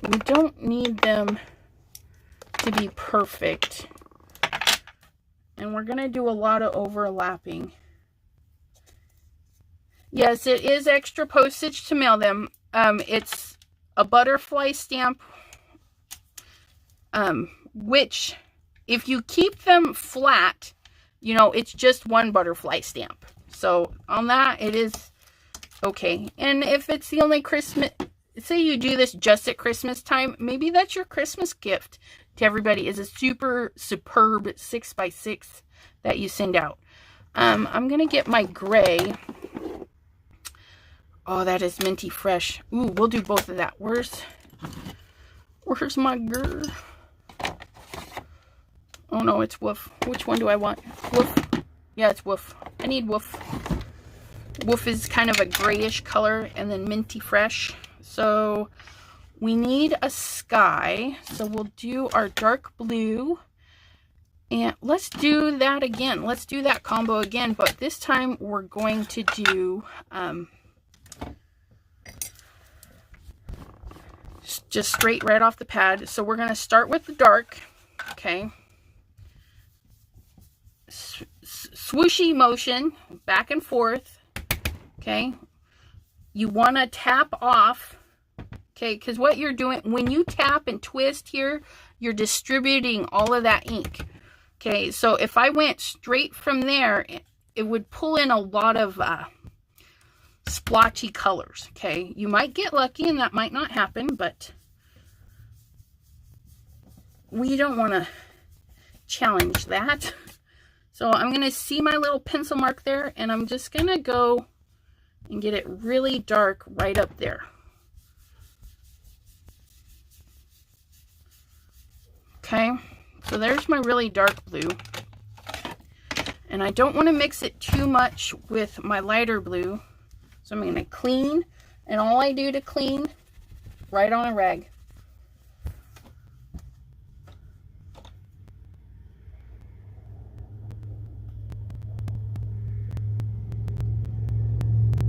Speaker 1: we don't need them to be perfect. And we're going to do a lot of overlapping. Yes, it is extra postage to mail them. It's a butterfly stamp, which if you keep them flat, you know, it's just one butterfly stamp. So on that, it is okay. And if it's the only Christmas, say you do this just at Christmas time, maybe that's your Christmas gift to everybody, is a superb 6x6 that you send out. I'm gonna get my gray. Oh, that is minty fresh. Ooh, we'll do both of that. Where's my grr? Oh no, it's Woof. Which one do I want? Woof. Yeah, it's Woof. I need Woof. Woof is kind of a grayish color, and then minty fresh. So we need a sky, so we'll do our dark blue, and let's do that again. Let's do that combo again, but this time we're going to do just straight right off the pad. So we're going to start with the dark, okay? Swooshy motion, back and forth, okay? You want to tap off. Okay, because what you're doing, when you tap and twist here, you're distributing all of that ink. Okay, so if I went straight from there, it would pull in a lot of splotchy colors. Okay, you might get lucky and that might not happen, but we don't want to challenge that. So I'm going to see my little pencil mark there, and I'm just going to go and get it really dark right up there. Okay, so there's my really dark blue. And I don't want to mix it too much with my lighter blue. So I'm going to clean, and all I do to clean, right on a rag.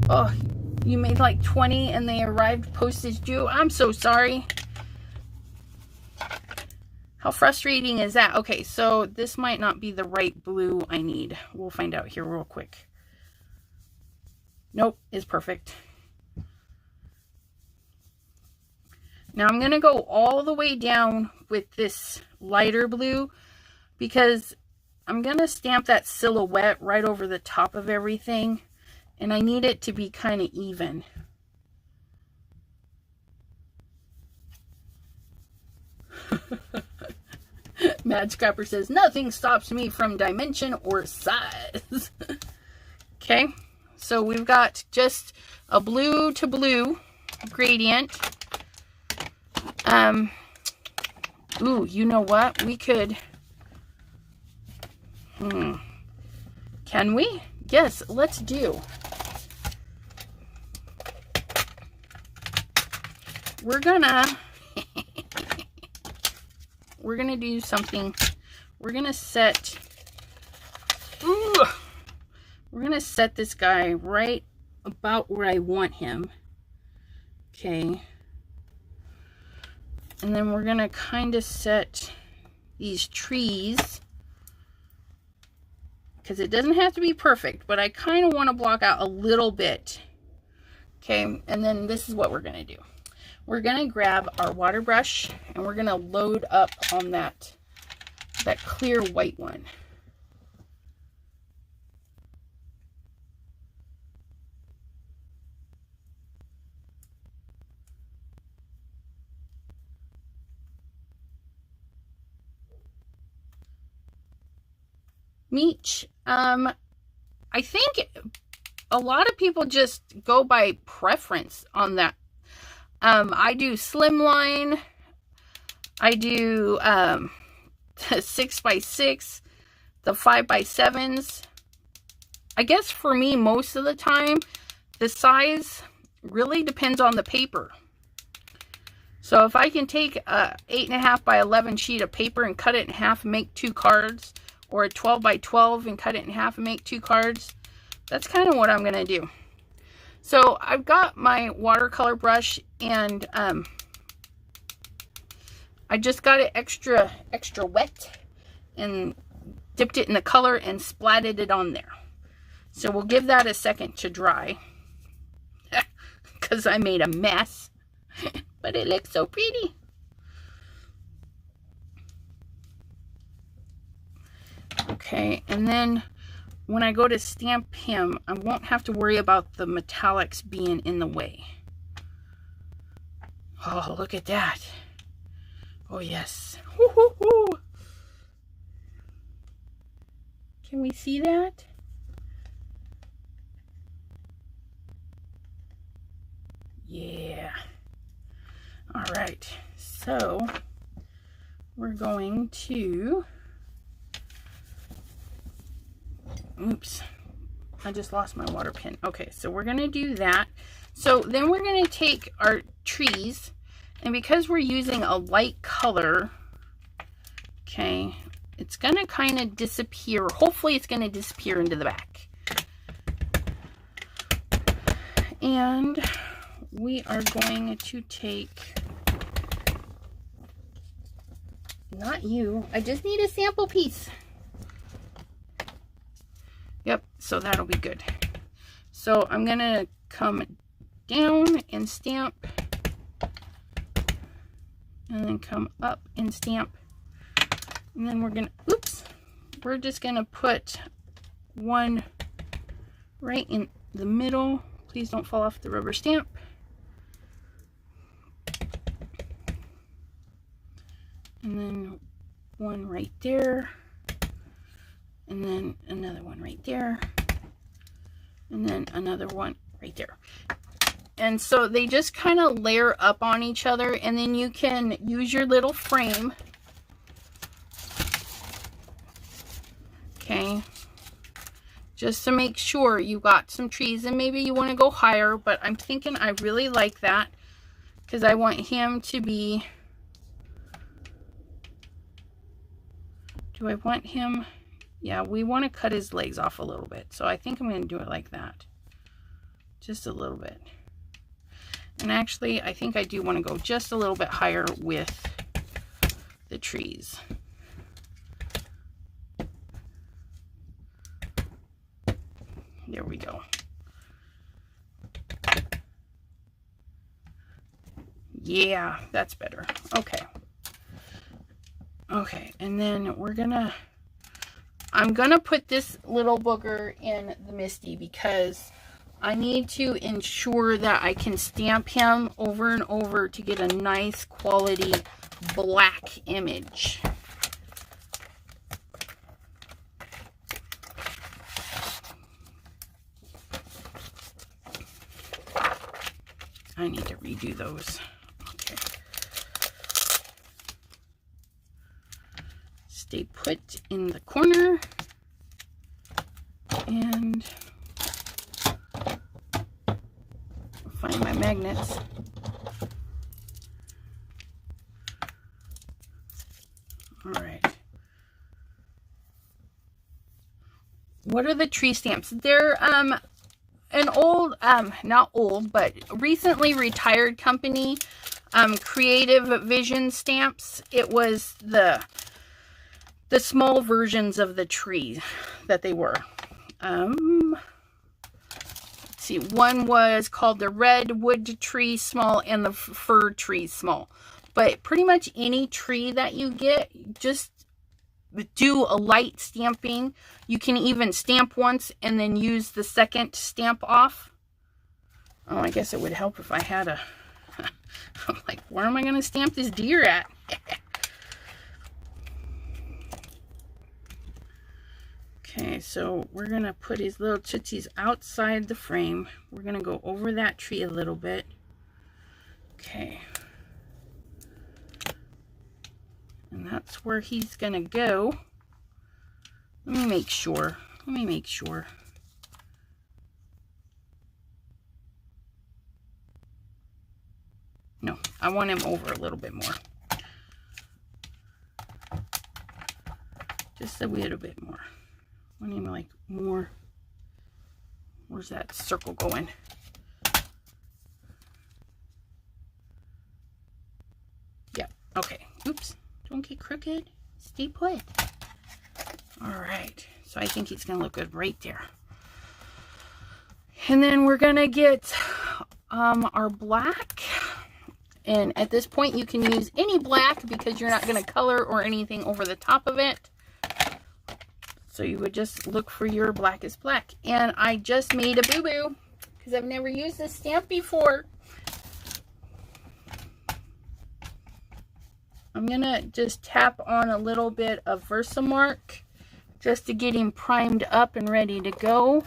Speaker 1: Oh, you made like 20 and they arrived postage due. I'm so sorry. How frustrating is that? Okay, so this might not be the right blue I need. We'll find out here real quick. Nope, it's perfect. Now I'm going to go all the way down with this lighter blue because I'm going to stamp that silhouette right over the top of everything. And I need it to be kind of even. Mad Scrapper says, nothing stops me from dimension or size. Okay, so we've got just a blue to blue gradient. Ooh, you know what? We could... Can we? Yes, let's do. We're gonna do something. We're gonna set, we're gonna set this guy right about where I want him. Okay. And then we're going to kind of set these trees, because it doesn't have to be perfect, but I kind of want to block out a little bit. Okay, and then this is what we're going to do. We're going to grab our water brush and we're going to load up on that clear white one. Meech, I think a lot of people just go by preference on that. I do slimline, I do 6x6, the 5x7s. I guess for me, most of the time, the size really depends on the paper. So if I can take a 8.5 by 11 sheet of paper and cut it in half and make 2 cards, or a 12 by 12 and cut it in half and make 2 cards, that's kind of what I'm going to do. So I've got my watercolor brush, and I just got it extra wet and dipped it in the color and splatted it on there. So we'll give that a second to dry because I made a mess, but it looks so pretty. Okay, and then when I go to stamp him, I won't have to worry about the metallics being in the way. Oh, look at that. Oh, yes. Woo-hoo-hoo. Can we see that? Yeah. All right. So we're going to... Oops, I just lost my water pen. Okay, so we're going to do that. So then we're going to take our trees, and because we're using a light color, okay, it's going to kind of disappear. Hopefully it's going to disappear into the back. And we are going to take, not you, I just need a sample piece. Yep, so that'll be good. So I'm going to come down and stamp, and then come up and stamp. And then we're going to, oops, we're just going to put one right in the middle. Please don't fall off the rubber stamp. And then one right there. And then another one right there. And then another one right there. And so they just kind of layer up on each other. And then you can use your little frame. Okay. Just to make sure you got some trees. And maybe you want to go higher. But I'm thinking I really like that. Because I want him to be... Do I want him... Yeah, we want to cut his legs off a little bit. So I think I'm going to do it like that. Just a little bit. And actually, I think I do want to go just a little bit higher with the trees. There we go. Yeah, that's better. Okay. Okay, and then we're gonna... I'm gonna put this little booger in the Misty because I need to ensure that I can stamp him over and over to get a nice quality black image. I need to redo those. Okay. Stay put in the corner, and find my magnets. All right. What are the tree stamps? They're an old, not old, but recently retired company. Creative Vision stamps. It was the small versions of the tree that they were. Let's see, one was called the redwood tree small and the fir tree small. But pretty much any tree that you get, just do a light stamping. You can even stamp once and then use the second stamp off. Oh, I guess it would help if I had a... I'm like, where am I going to stamp this deer at? Okay, so we're going to put his little tootsies outside the frame. We're going to go over that tree a little bit. Okay. And that's where he's going to go. Let me make sure. No, I want him over a little bit more. Just a little bit more. I want him like more. Where's that circle going? Yeah, okay. Oops. Don't get crooked. Stay put. Alright. So I think he's going to look good right there. And then we're going to get our black. And at this point, you can use any black because you're not going to color or anything over the top of it. So you would just look for your blackest black. And I just made a boo-boo because I've never used this stamp before. I'm going to just tap on a little bit of Versamark just to get him primed up and ready to go.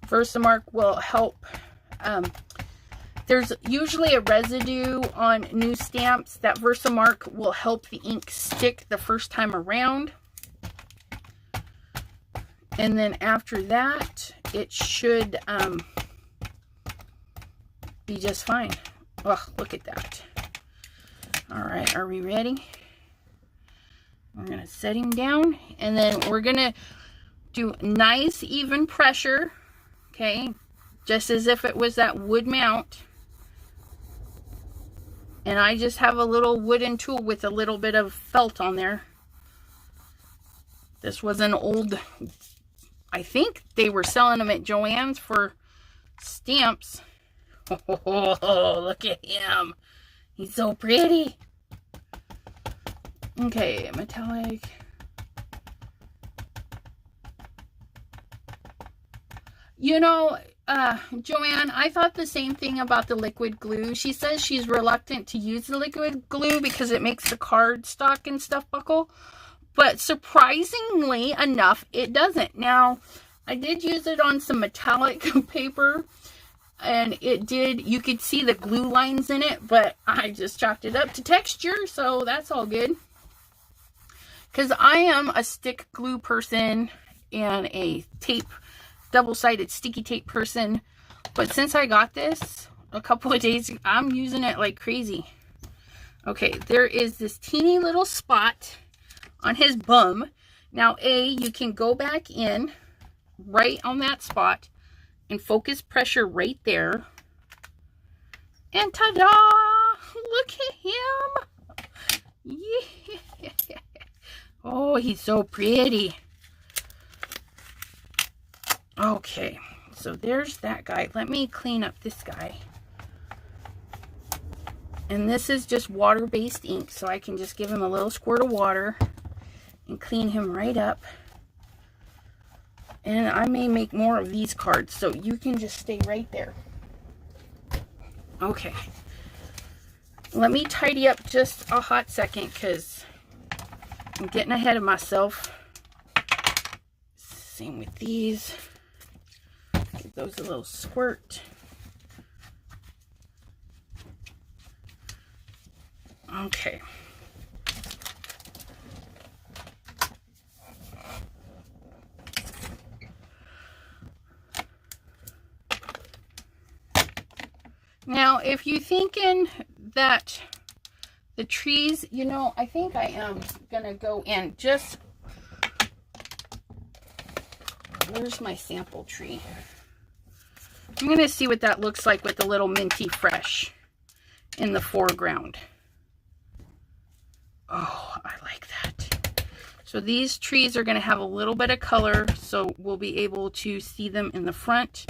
Speaker 1: Versamark will help. There's usually a residue on new stamps. That Versamark will help the ink stick the first time around. And then after that, it should be just fine. Oh, look at that. All right, are we ready? We're going to set him down, and then we're going to do nice, even pressure, okay? Just as if it was that wood mount. And I just have a little wooden tool with a little bit of felt on there. This was an old, I think they were selling them at Joann's for stamps. Oh, look at him. He's so pretty. Okay, metallic. You know, Joann, I thought the same thing about the liquid glue. She says she's reluctant to use the liquid glue because it makes the cardstock and stuff buckle. But surprisingly enough, it doesn't. Now, I did use it on some metallic paper. And it did, you could see the glue lines in it. But I just chalked it up to texture. So that's all good. Because I am a stick glue person and a tape, double-sided sticky tape person. But since I got this a couple of days, I'm using it like crazy. Okay, there is this teeny little spot on his bum. Now, you can go back in right on that spot and focus pressure right there. And ta-da! Look at him! Yeah! Oh, he's so pretty. Okay, so there's that guy. Let me clean up this guy. And this is just water-based ink, so I can just give him a little squirt of water and clean him right up. And I may make more of these cards, so you can just stay right there. Okay. Let me tidy up just a hot second, because I'm getting ahead of myself. Same with these. Give those a little squirt. Okay. Now, if you're thinking that the trees, you know, I think I am going to go in just... Where's my sample tree? I'm going to see what that looks like with a little minty fresh. in the foreground. Oh, I like that. So these trees are going to have a little bit of color, so we'll be able to see them in the front.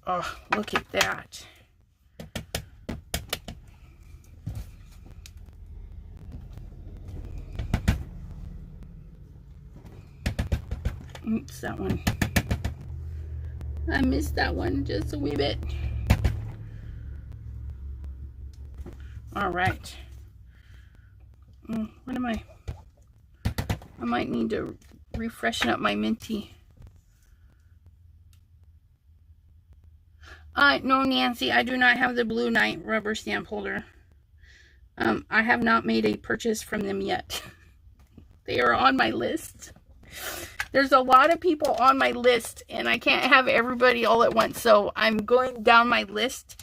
Speaker 1: Oh, look at that. Oops, that one. I missed that one just a wee bit. All right. What am I? I might need to refreshen up my Minty. No, Nancy, I do not have the Blue Knight rubber stamp holder. I have not made a purchase from them yet. They are on my list. There's a lot of people on my list, and I can't have everybody all at once. So I'm going down my list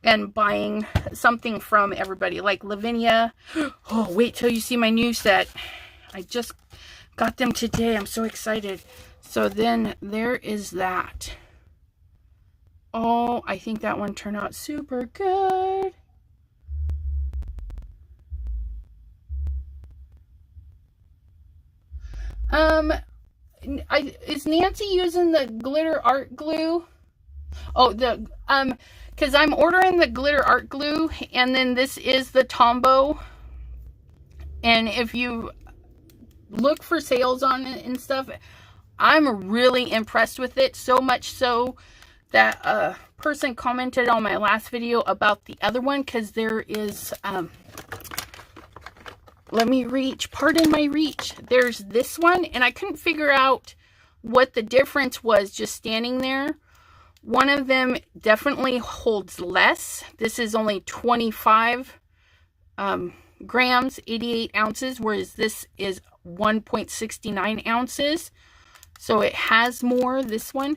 Speaker 1: and buying something from everybody, like Lavinia. Oh, wait till you see my new set. I just got them today. I'm so excited. So then there is that. Oh, I think that one turned out super good. Is Nancy using the glitter art glue? Oh, because I'm ordering the glitter art glue, and then this is the Tombow. And if you look for sales on it and stuff, I'm really impressed with it. So much so that a person commented on my last video about the other one, because there is, let me reach, pardon my reach. There's this one, and I couldn't figure out what the difference was just standing there. One of them definitely holds less. This is only 25 grams, 88 ounces, whereas this is 1.69 ounces. So it has more, this one.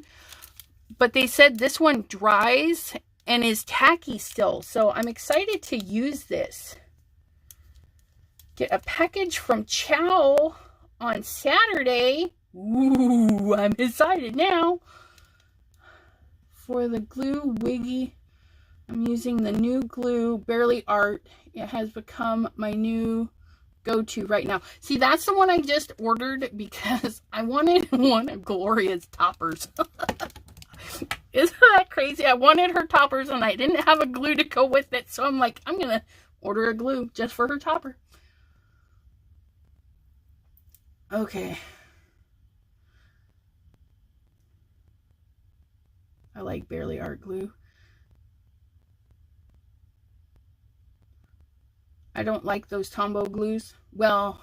Speaker 1: But they said this one dries and is tacky still. So I'm excited to use this. Get a package from Chow on Saturday. Ooh, I'm excited now. For the glue wiggy, I'm using the new glue, Barely Art. It has become my new go-to right now. See, that's the one I just ordered because I wanted one of Gloria's toppers. Isn't that crazy? I wanted her toppers and I didn't have a glue to go with it. So I'm like, I'm going to order a glue just for her topper. Okay. I like Barely Art glue. I don't like those Tombow glues. Well,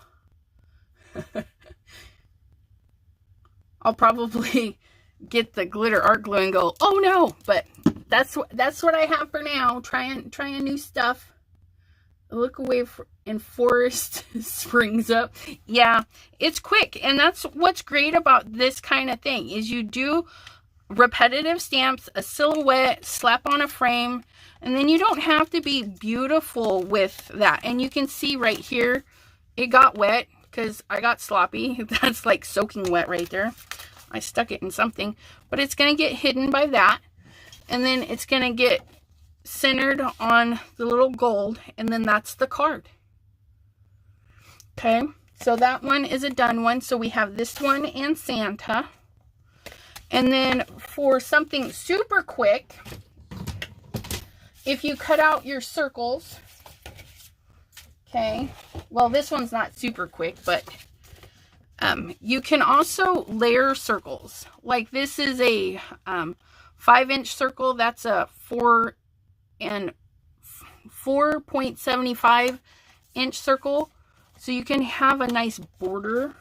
Speaker 1: I'll probably get the glitter art glue and go, oh no, but that's what I have for now. Trying new stuff. Look away and forest springs up. Yeah, it's quick, and that's what's great about this kind of thing is you do repetitive stamps, a silhouette, slap on a frame, and then you don't have to be beautiful with that. And you can see right here, it got wet because I got sloppy. That's like soaking wet right there. I stuck it in something, but it's going to get hidden by that. And then it's going to get centered on the little gold, and then that's the card. Okay, so that one is a done one. So we have this one and Santa. And then for something super quick, if you cut out your circles, okay, well, this one's not super quick, but you can also layer circles. Like this is a 5-inch circle. That's a 4.75 inch circle. So you can have a nice border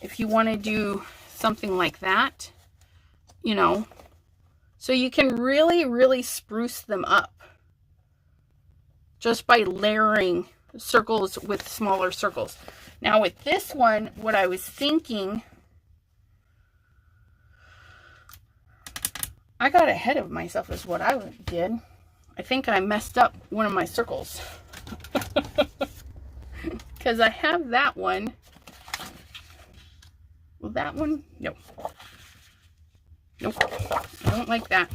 Speaker 1: if you want to do something like that, you know. So you can really spruce them up just by layering circles with smaller circles. Now with this one, what I was thinking, I got ahead of myself is what I did. I think I messed up one of my circles. Because I have that one Well, that one, no. Nope, I don't like that.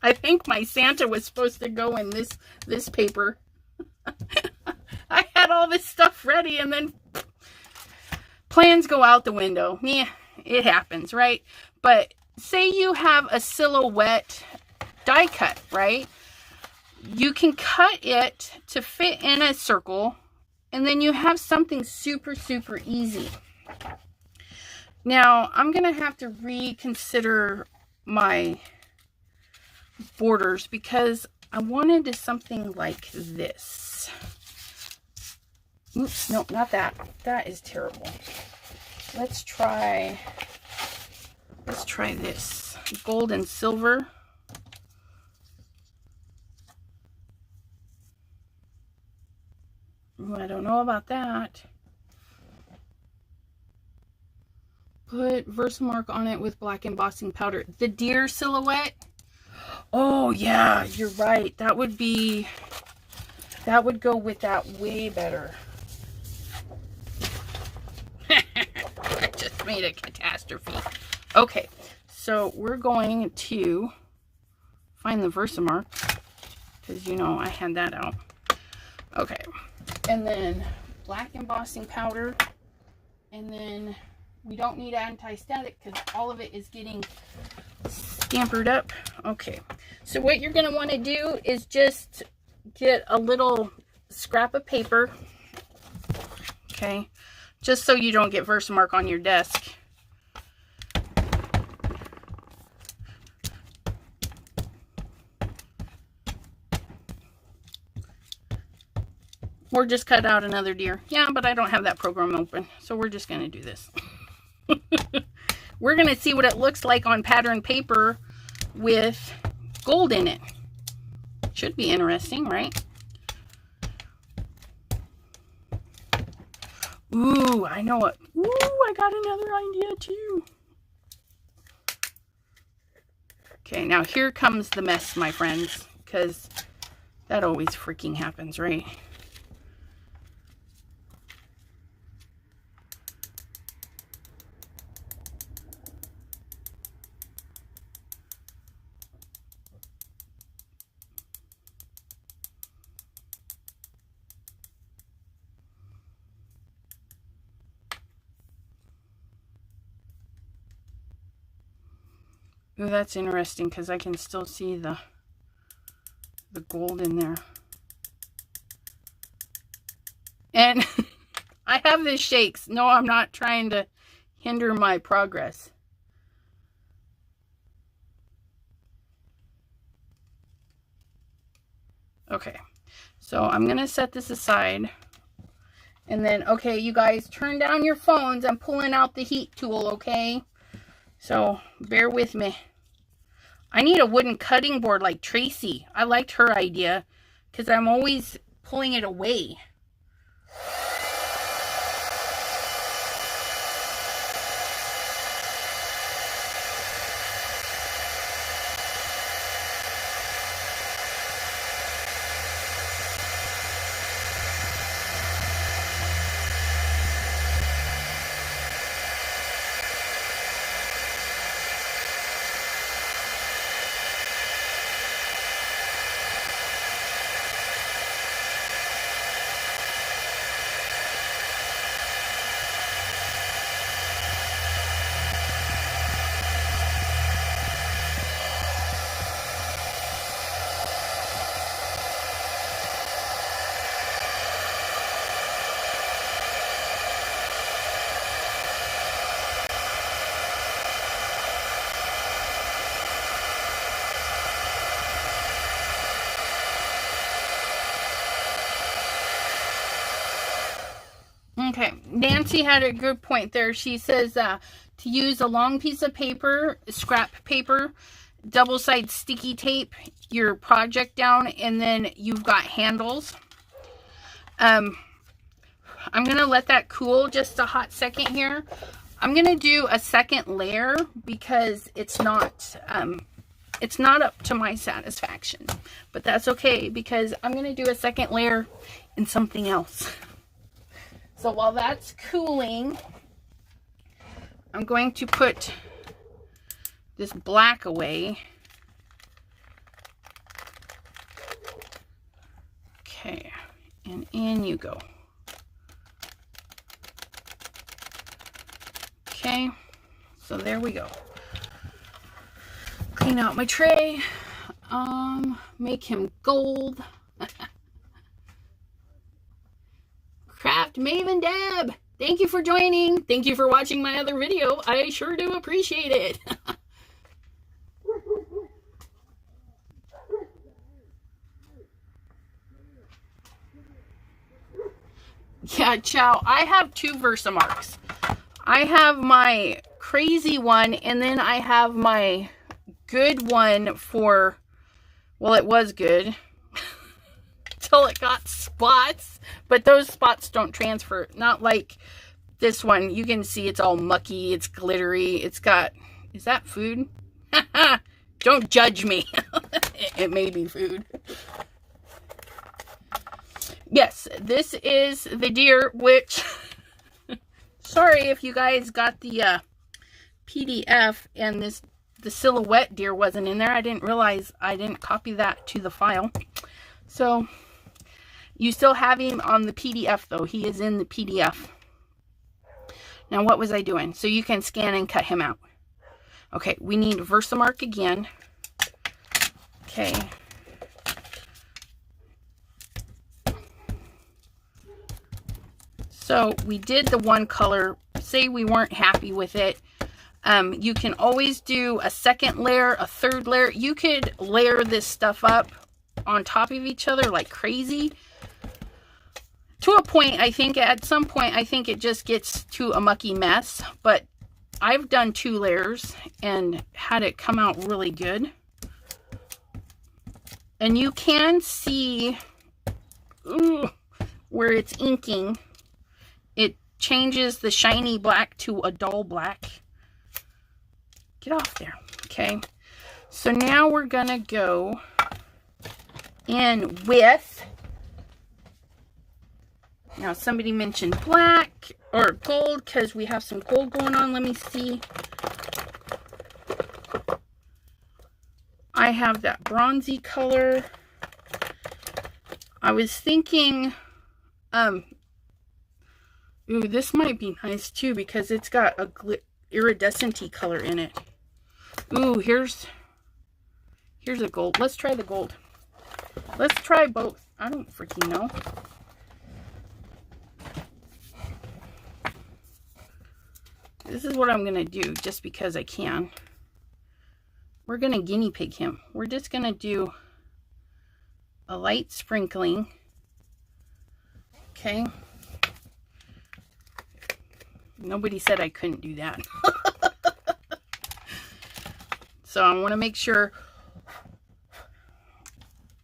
Speaker 1: I think my Santa was supposed to go in this paper. I had all this stuff ready and then plans go out the window. Yeah, it happens, right? But say you have a silhouette die cut, right? You can cut it to fit in a circle, and then you have something super, super easy. Now, I'm going to have to reconsider my borders because I wanted something like this. Oops, no, not that. That is terrible. Let's try this. Gold and silver. Ooh, I don't know about that. Put Versamark on it with black embossing powder. The deer silhouette. Oh yeah, you're right. That would go with that way better. I just made a catastrophe. Okay, so we're going to find the Versamark because you know I had that out. Okay, and then black embossing powder, and then we don't need anti-static because all of it is getting scampered up. Okay, so what you're going to want to do is just get a little scrap of paper, okay, just so you don't get Versamark on your desk. Or just cut out another deer. Yeah, but I don't have that program open, so we're just going to do this. We're going to see what it looks like on pattern paper with gold in it. Should be interesting, right? Ooh, I know what. Ooh, I got another idea too. Okay, now here comes the mess, my friends, because that always freaking happens, right? Ooh, that's interesting because I can still see the gold in there. And I have this shakes. No, I'm not trying to hinder my progress. Okay, so I'm going to set this aside. And then, okay, you guys, turn down your phones. I'm pulling out the heat tool, okay? So, bear with me. I need a wooden cutting board like Tracy. I liked her idea because I'm always pulling it away. Okay, Nancy had a good point there. She says to use a long piece of paper, scrap paper, double-sided sticky tape your project down, and then you've got handles. I'm going to let that cool just a hot second here. I'm going to do a second layer because it's not it's not up to my satisfaction, but that's okay because I'm going to do a second layer in something else. So while that's cooling, I'm going to put this black away. Okay, and in you go. Okay, so there we go. Clean out my tray. Make him gold. Craft Maven Deb, thank you for joining. Thank you for watching my other video. I sure do appreciate it. Yeah, Chow, I have two Versamarks. I have my crazy one, and then I have my good one for, well, it was good till it got spots, but those spots don't transfer. Not like this one. You can see it's all mucky, it's glittery, it's got, is that food? Don't judge me. It may be food. Yes, this is the deer, which sorry if you guys got the PDF and the silhouette deer wasn't in there. I didn't realize I didn't copy that to the file. So you still have him on the PDF though. He is in the PDF. Now what was I doing? So you can scan and cut him out. Okay, we need Versamark again. Okay. So we did the one color. Say we weren't happy with it. You can always do a second layer, a third layer. You could layer this stuff up on top of each other like crazy. To a point, I think, at some point, I think it just gets to a mucky mess. But I've done 2 layers and had it come out really good. And you can see where it's inking. It changes the shiny black to a dull black. Get off there. Okay. So now we're going to go in with, now somebody mentioned black or gold because we have some gold going on. Let me see. I have that bronzy color. I was thinking, ooh, this might be nice too because it's got a iridescent-y color in it. Ooh, here's a gold. Let's try the gold. Let's try both. I don't freaking know. This is what I'm going to do just because I can. We're going to guinea pig him. We're just going to do a light sprinkling. Okay. Nobody said I couldn't do that. So I want to make sure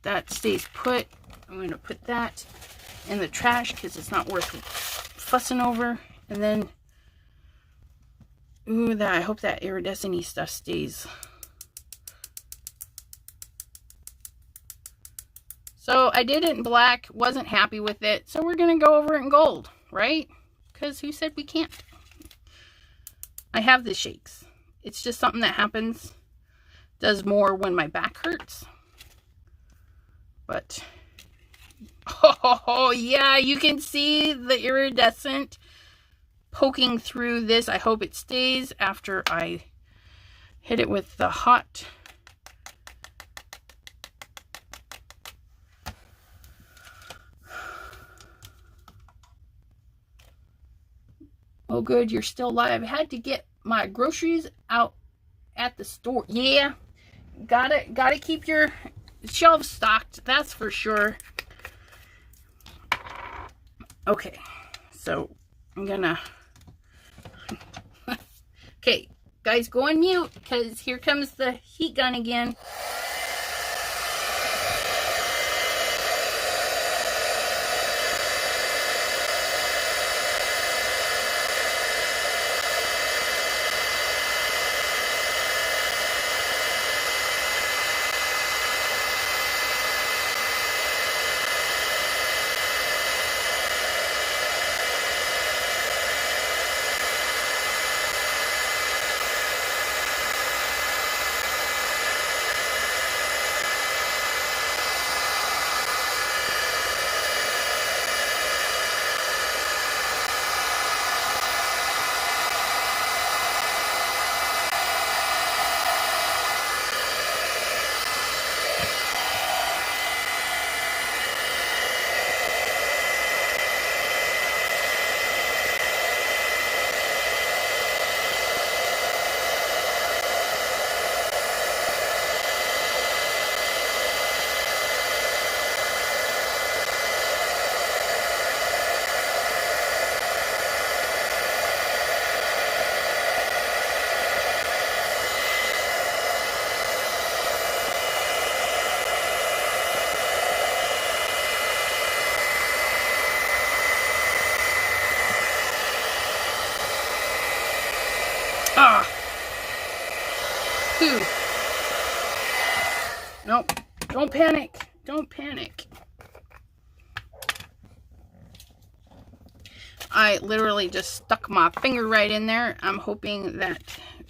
Speaker 1: that stays put. I'm going to put that in the trash because it's not worth fussing over. And then, ooh, I hope that iridescent-y stuff stays. So I did it in black, wasn't happy with it. So we're going to go over it in gold, right? Because who said we can't? I have the shakes. It's just something that happens. Does more when my back hurts. But, oh yeah, you can see the iridescent poking through this. I hope it stays after I hit it with the hot. Oh good, you're still alive. I had to get my groceries out at the store. Yeah, gotta keep your shelves stocked, that's for sure. Okay, so I'm gonna okay, guys, go on mute because here comes the heat gun again. Boo-hoo. Nope. Don't panic. Don't panic. I literally just stuck my finger right in there. I'm hoping that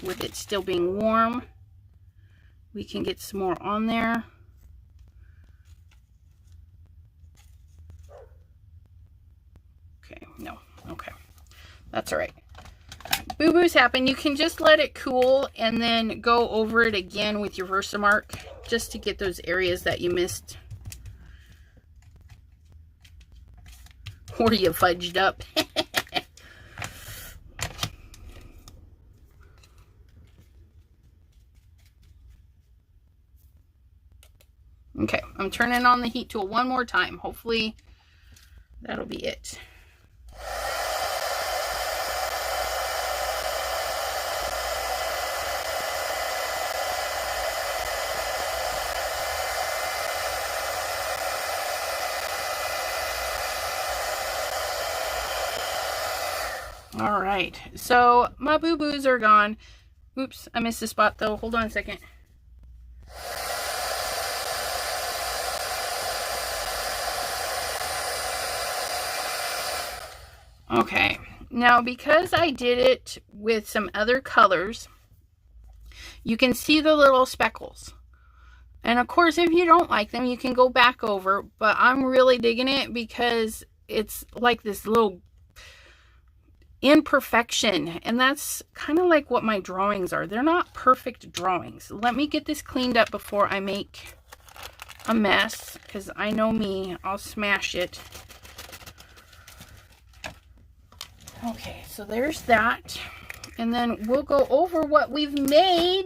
Speaker 1: with it still being warm, we can get some more on there. Okay, no, okay. That's all right. Boo-boos happen. You can just let it cool and then go over it again with your Versamark just to get those areas that you missed. Or you fudged up. Okay, I'm turning on the heat tool one more time. Hopefully that'll be it. All right, so my boo-boos are gone. Oops, I missed a spot though. Hold on a second. Okay, now because I did it with some other colors, you can see the little speckles. And of course, if you don't like them, you can go back over, but I'm really digging it because it's like this little imperfection, and that's kind of like what my drawings are. They're not perfect drawings. Let me get this cleaned up before I make a mess, because I know me, I'll smash it. Okay, so there's that, and then we'll go over what we've made.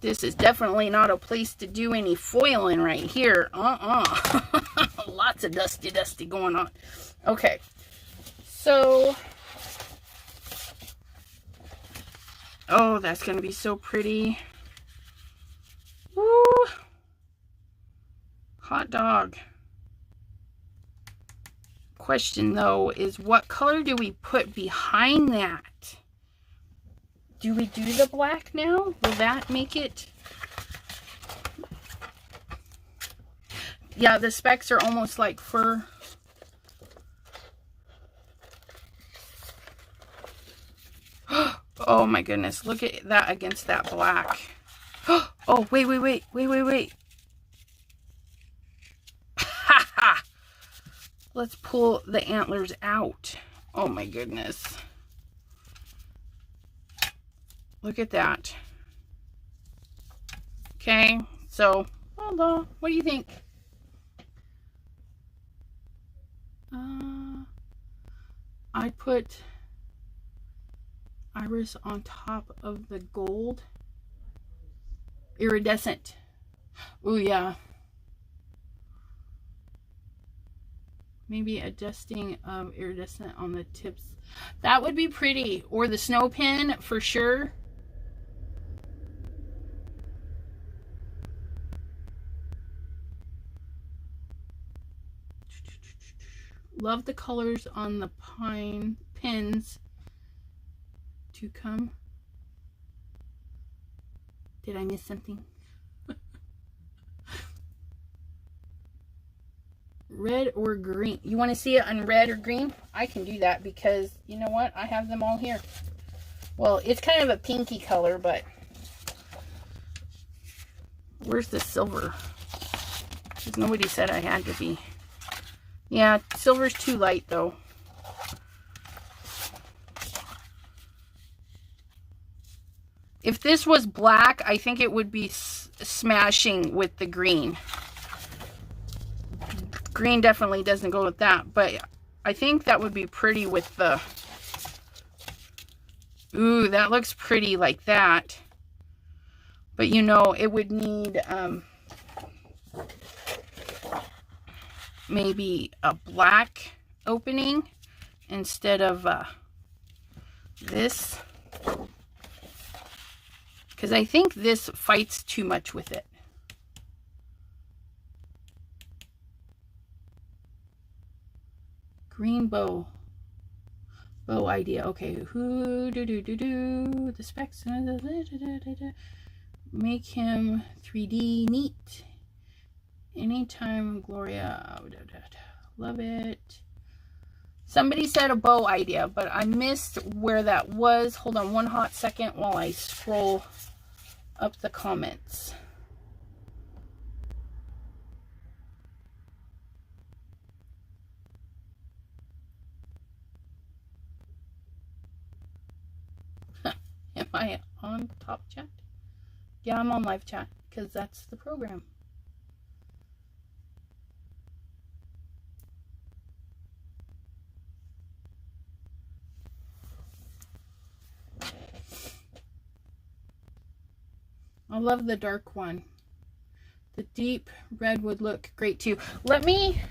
Speaker 1: This is definitely not a place to do any foiling right here. Lots of dusty going on. Okay, so, oh, that's going to be so pretty. Woo! Hot dog. Question, though, is what color do we put behind that? Do we do the black now? Will that make it? Yeah, the specks are almost like fur. Oh my goodness, look at that against that black. Oh, wait. Ha ha! Let's pull the antlers out. Oh my goodness. Look at that. Okay, so, what do you think? I put iris on top of the gold. Iridescent. Oh yeah. Maybe a dusting of iridescent on the tips. That would be pretty. Or the snow pin for sure. Love the colors on the pine pins to come. Did I miss something? Red or green? You want to see it on red or green? I can do that because you know what? I have them all here. Well, it's kind of a pinky color, but where's the silver? Because nobody said I had to be. Yeah, silver's too light though. If this was black, I think it would be smashing with the green. Green definitely doesn't go with that, but I think that would be pretty with the... Ooh, that looks pretty like that. But you know, it would need maybe a black opening instead of this. Because I think this fights too much with it. Green bow. Bow idea. Okay, the specs. Make him 3D neat. Anytime, Gloria. Love it. Somebody said a bow idea, but I missed where that was. Hold on one hot second while I scroll up the comments. Am I on top chat? Yeah, I'm on live chat because that's the program. I love the dark one. The deep red would look great too. Let me...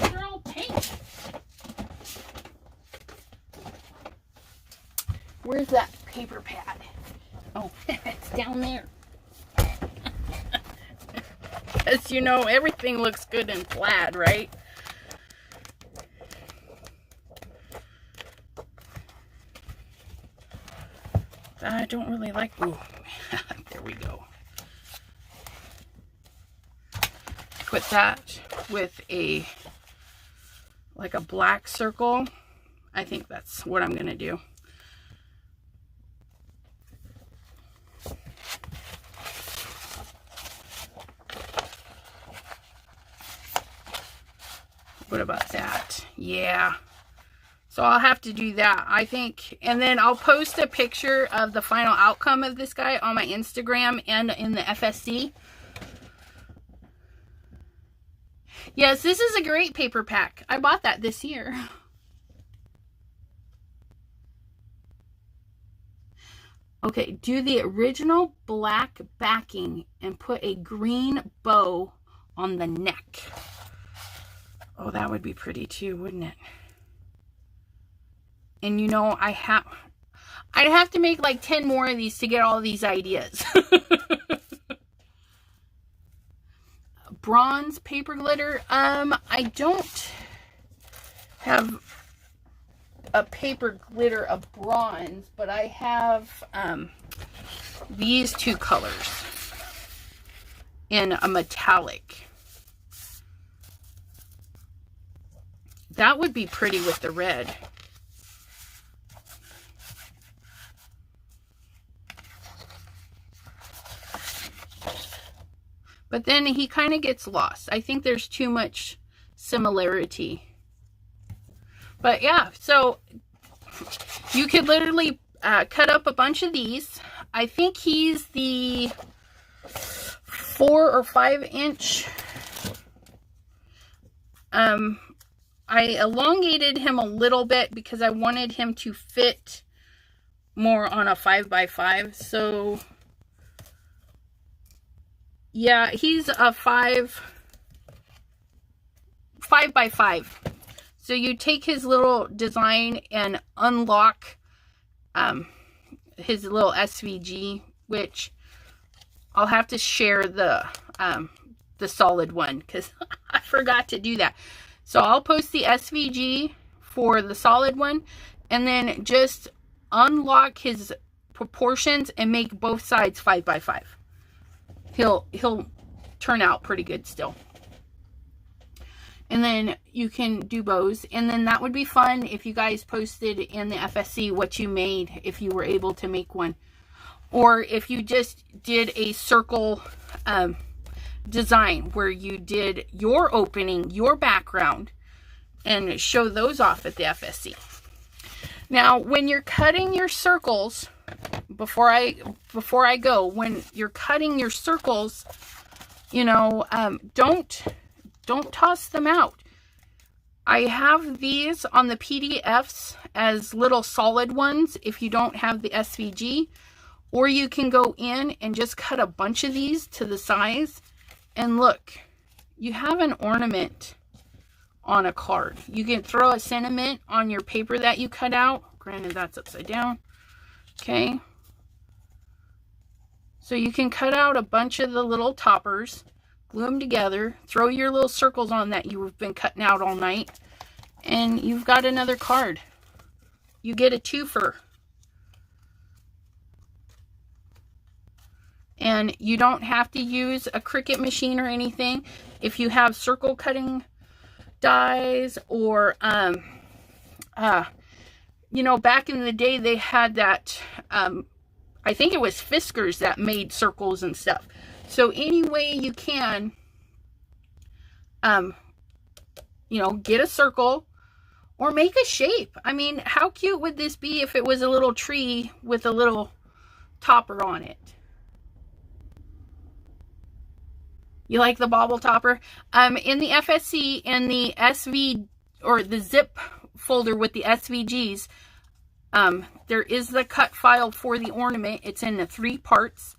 Speaker 1: They're all pink. Where's that paper pad? Oh, it's down there. Because, you know, everything looks good in plaid, right? I don't really like... Ooh, there we go. Put that with a... like a black circle. I think that's what I'm going to do. What about that? Yeah. So I'll have to do that, I think. And then I'll post a picture of the final outcome of this guy on my Instagram and in the FSC. Yes, this is a great paper pack. I bought that this year. Okay, do the original black backing and put a green bow on the neck. Oh, that would be pretty too, wouldn't it? And you know, I'd have to make like 10 more of these to get all these ideas. Bronze paper glitter. I don't have a paper glitter of bronze, but I have these two colors in a metallic. That would be pretty with the red. But then he kind of gets lost. I think there's too much similarity. But yeah, so you could literally cut up a bunch of these. I think he's the 4 or 5 inch. I elongated him a little bit because I wanted him to fit more on a 5x5. So yeah, he's a 5x5. So you take his little design and unlock his little SVG, which I'll have to share the solid one because I forgot to do that. So I'll post the SVG for the solid one and then just unlock his proportions and make both sides 5x5. He'll turn out pretty good still. And then you can do bows. And then that would be fun if you guys posted in the FSC what you made, if you were able to make one. Or if you just did a circle design where you did your opening, your background, and show those off at the FSC. Now, when you're cutting your circles, before I go, when you're cutting your circles, you know, don't toss them out. I have these on the PDFs as little solid ones if you don't have the SVG, or you can go in and just cut a bunch of these to the size, and look, you have an ornament on a card. You can throw a sentiment on your paper that you cut out. Granted, that's upside down. Okay. So you can cut out a bunch of the little toppers, glue them together, throw your little circles on that you've been cutting out all night, and you've got another card. You get a twofer. And you don't have to use a Cricut machine or anything. If you have circle cutting dies, or you know, back in the day they had that, I think it was Fiskars that made circles and stuff. So any way you can, you know, get a circle or make a shape. I mean, how cute would this be if it was a little tree with a little topper on it? You like the bauble topper? In the FSC, in the SV, or the zip folder with the SVGs, there is the cut file for the ornament. It's in the 3 parts.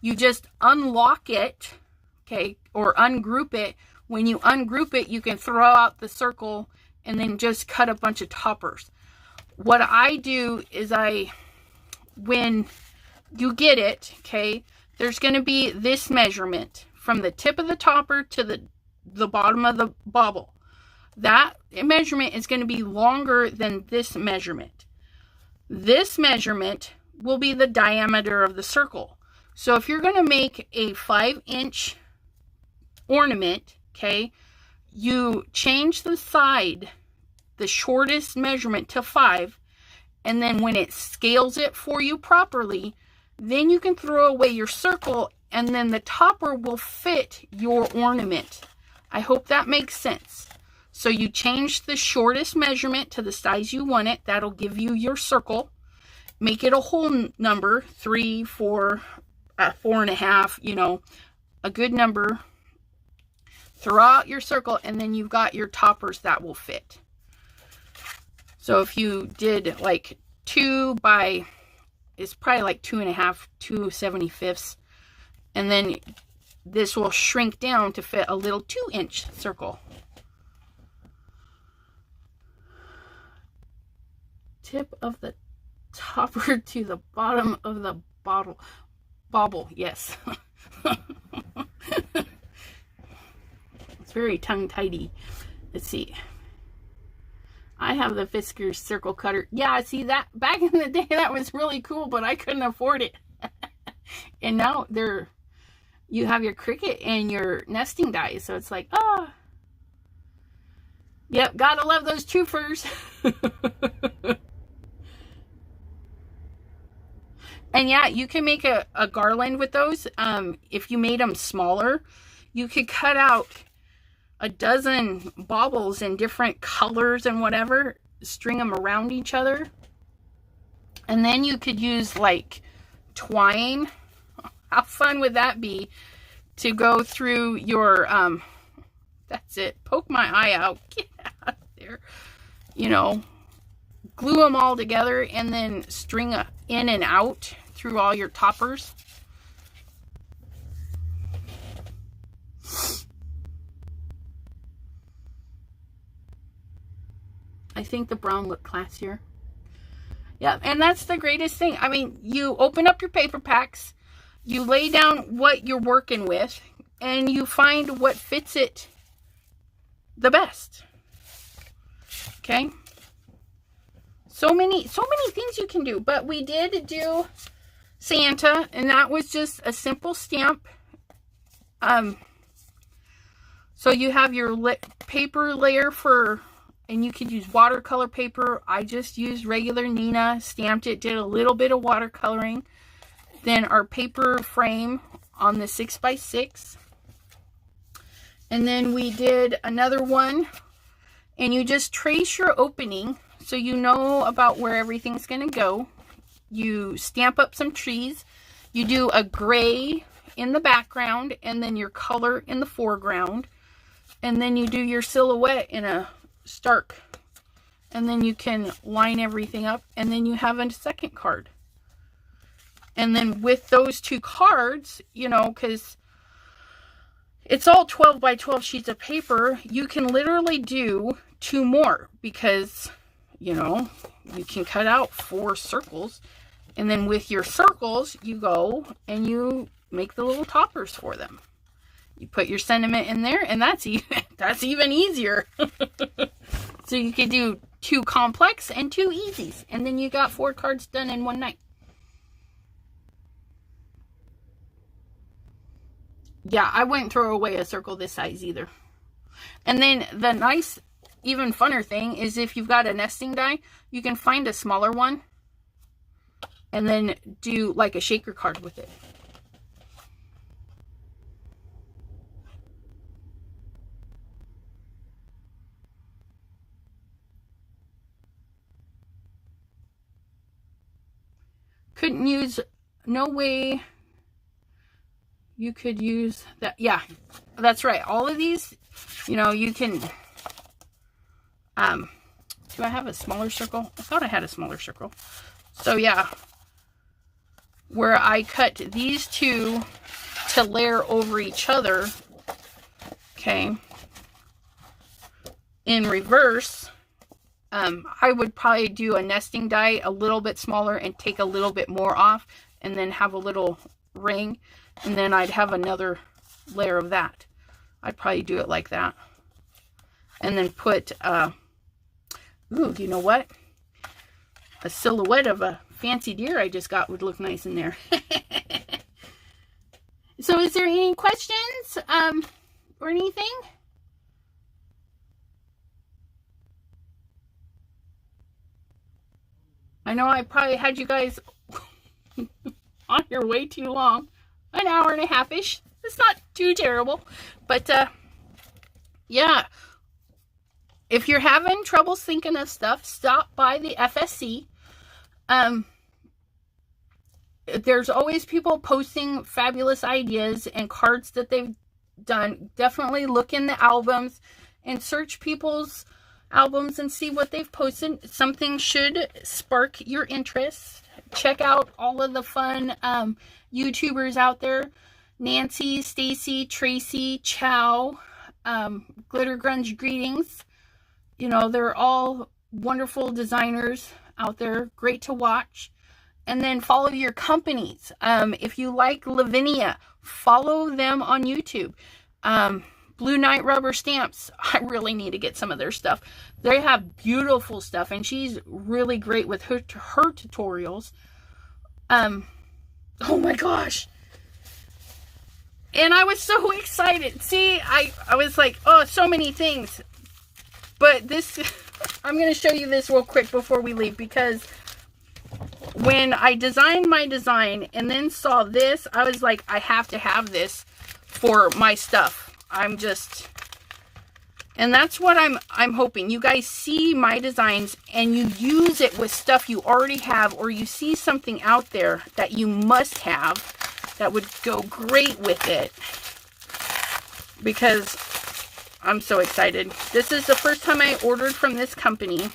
Speaker 1: You just unlock it, okay, or ungroup it. When you ungroup it, you can throw out the circle and then just cut a bunch of toppers. What I do is when you get it, okay, there's going to be this measurement from the tip of the topper to the bottom of the bauble. That measurement is going to be longer than this measurement. This measurement will be the diameter of the circle. So if you're going to make a 5-inch ornament, okay, you change the side, the shortest measurement, to 5, and then when it scales it for you properly, then you can throw away your circle, and then the topper will fit your ornament. I hope that makes sense. So you change the shortest measurement to the size you want it. That'll give you your circle. Make it a whole number, 3, 4, 4.5, you know, a good number. Throw out your circle, and then you've got your toppers that will fit. So if you did like 2 by, it's probably like 2.5, 2/75, and then this will shrink down to fit a little 2-inch circle. Tip of the topper to the bottom of the bauble, yes. It's very tongue-tidy. Let's see. I have the Fiskars circle cutter. Yeah, see, that back in the day that was really cool, but I couldn't afford it. And now you have your Cricut and your nesting dies, so it's like, ah. Yep, gotta love those twofers. And yeah, you can make a garland with those. If you made them smaller, you could cut out a dozen baubles in different colors and whatever, string them around each other. And then you could use like twine. How fun would that be to go through your, that's it, poke my eye out, get out of there, you know, glue them all together and then string in and out through all your toppers. I think the brown looked classier. Yeah, and that's the greatest thing. I mean, you open up your paper packs, you lay down what you're working with, and you find what fits it the best. Okay? So many things you can do. But we did do Santa, and that was just a simple stamp. So you have your paper layer for, and you could use watercolor paper. I just used regular Nina, stamped it, did a little bit of watercoloring. Then our paper frame on the 6x6. And then we did another one, and you just trace your opening so you know about where everything's going to go. You stamp up some trees. You do a gray in the background and then your color in the foreground. And then you do your silhouette in a stark. And then you can line everything up, and then you have a second card. And then with those 2 cards, you know, because it's all 12 by 12 sheets of paper, you can literally do 2 more because, you know, you can cut out 4 circles. And then with your circles, you go and you make the little toppers for them. You put your sentiment in there, and that's even easier. So you could do 2 complex and 2 easies, and then you got 4 cards done in one night. Yeah, I wouldn't throw away a circle this size either. And then the nice, even funner thing is if you've got a nesting die, you can find a smaller one and then do like a shaker card with it. Couldn't use, no way you could use that. Yeah, that's right. All of these, you know, you can, do I have a smaller circle? I thought I had a smaller circle. So yeah, where I cut these 2 to layer over each other, okay, in reverse, I would probably do a nesting die a little bit smaller and take a little bit more off, and then have a little ring, and then I'd have another layer of that. I'd probably do it like that. And then put, ooh, you know what? A silhouette of a fancy deer I just got would look nice in there. So is there any questions or anything? I know I probably had you guys on here way too long. An hour and a half-ish. It's not too terrible. But, yeah. If you're having trouble thinking of stuff, stop by the FSC. There's always people posting fabulous ideas and cards that they've done. Definitely look in the albums and search people's albums and see what they've posted. Something should spark your interest. Check out all of the fun YouTubers out there. Nancy, Stacy, Tracy, Chow, Glitter Grunge Greetings. You know, they're all wonderful designers out there. Great to watch. And then follow your companies. If you like Lavinia, follow them on YouTube. Blue Knight Rubber Stamps. I really need to get some of their stuff. They have beautiful stuff, and she's really great with her tutorials. Oh my gosh. And I was so excited. See, I was like, oh, so many things. But this, I'm going to show you this real quick before we leave, because when I designed my design and then saw this, I was like, I have to have this for my stuff. And that's what I'm hoping. You guys see my designs and you use it with stuff you already have, or you see something out there that you must have that would go great with it. Because I'm so excited. This is the first time I ordered from this company.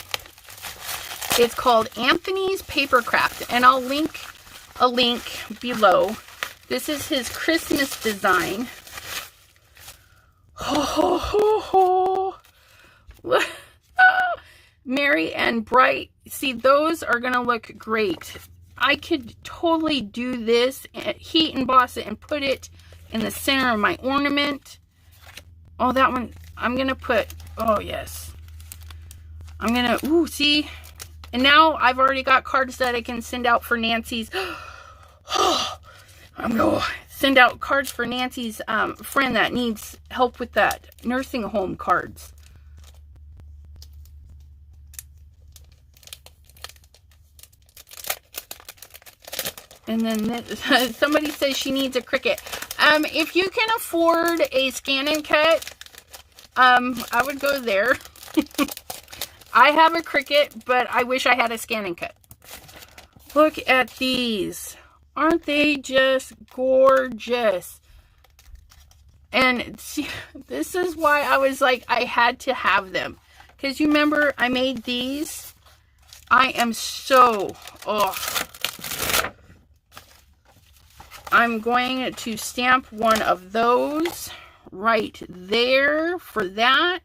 Speaker 1: It's called Anthony's Papercraft, and I'll link a link below. This is his Christmas design. Ho, ho, ho, ho. Merry and bright. See, those are going to look great. I could totally do this, heat emboss it, and put it in the center of my ornament. Oh, that one, I'm going to put, oh, yes. I'm going to, ooh, see? And now I've already got cards that I can send out for Nancy's. I'm going to send out cards for Nancy's friend that needs help with that nursing home cards. And then somebody says she needs a Cricut. If you can afford a scan and cut, I would go there. I have a Cricut, but I wish I had a scan and cut. Look at these. Aren't they just gorgeous? And see, this is why I was like, I had to have them. Because you remember I made these? I am so, oh. I'm going to stamp one of those right there for that.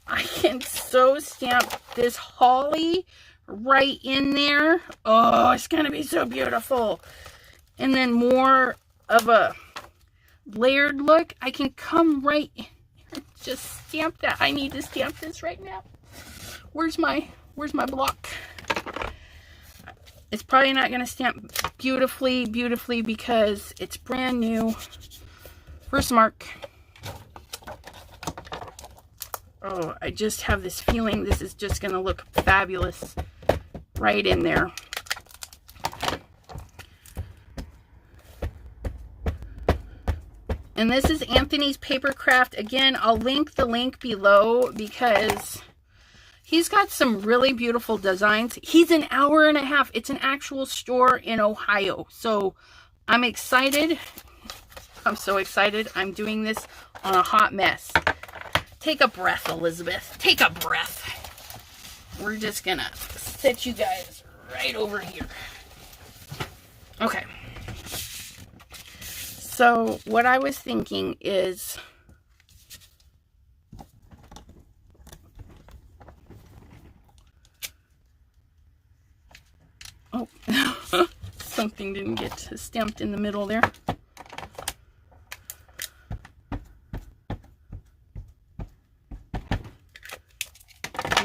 Speaker 1: I can so stamp this holly right in there. Oh, it's going to be so beautiful. And then more of a layered look, I can come right in and just stamp that. I need to stamp this right now. Where's my block? It's probably not going to stamp beautifully because it's brand new. First mark. Oh, I just have this feeling this is just going to look fabulous right in there. And this is Anthony's Papercraft. Again, I'll link the link below because he's got some really beautiful designs. He's an hour and a half. It's an actual store in Ohio. So I'm excited. I'm so excited. I'm doing this on a hot mess. Take a breath, Elizabeth. Take a breath. We're just gonna set you guys right over here. Okay. So what I was thinking is, oh, something didn't get stamped in the middle there.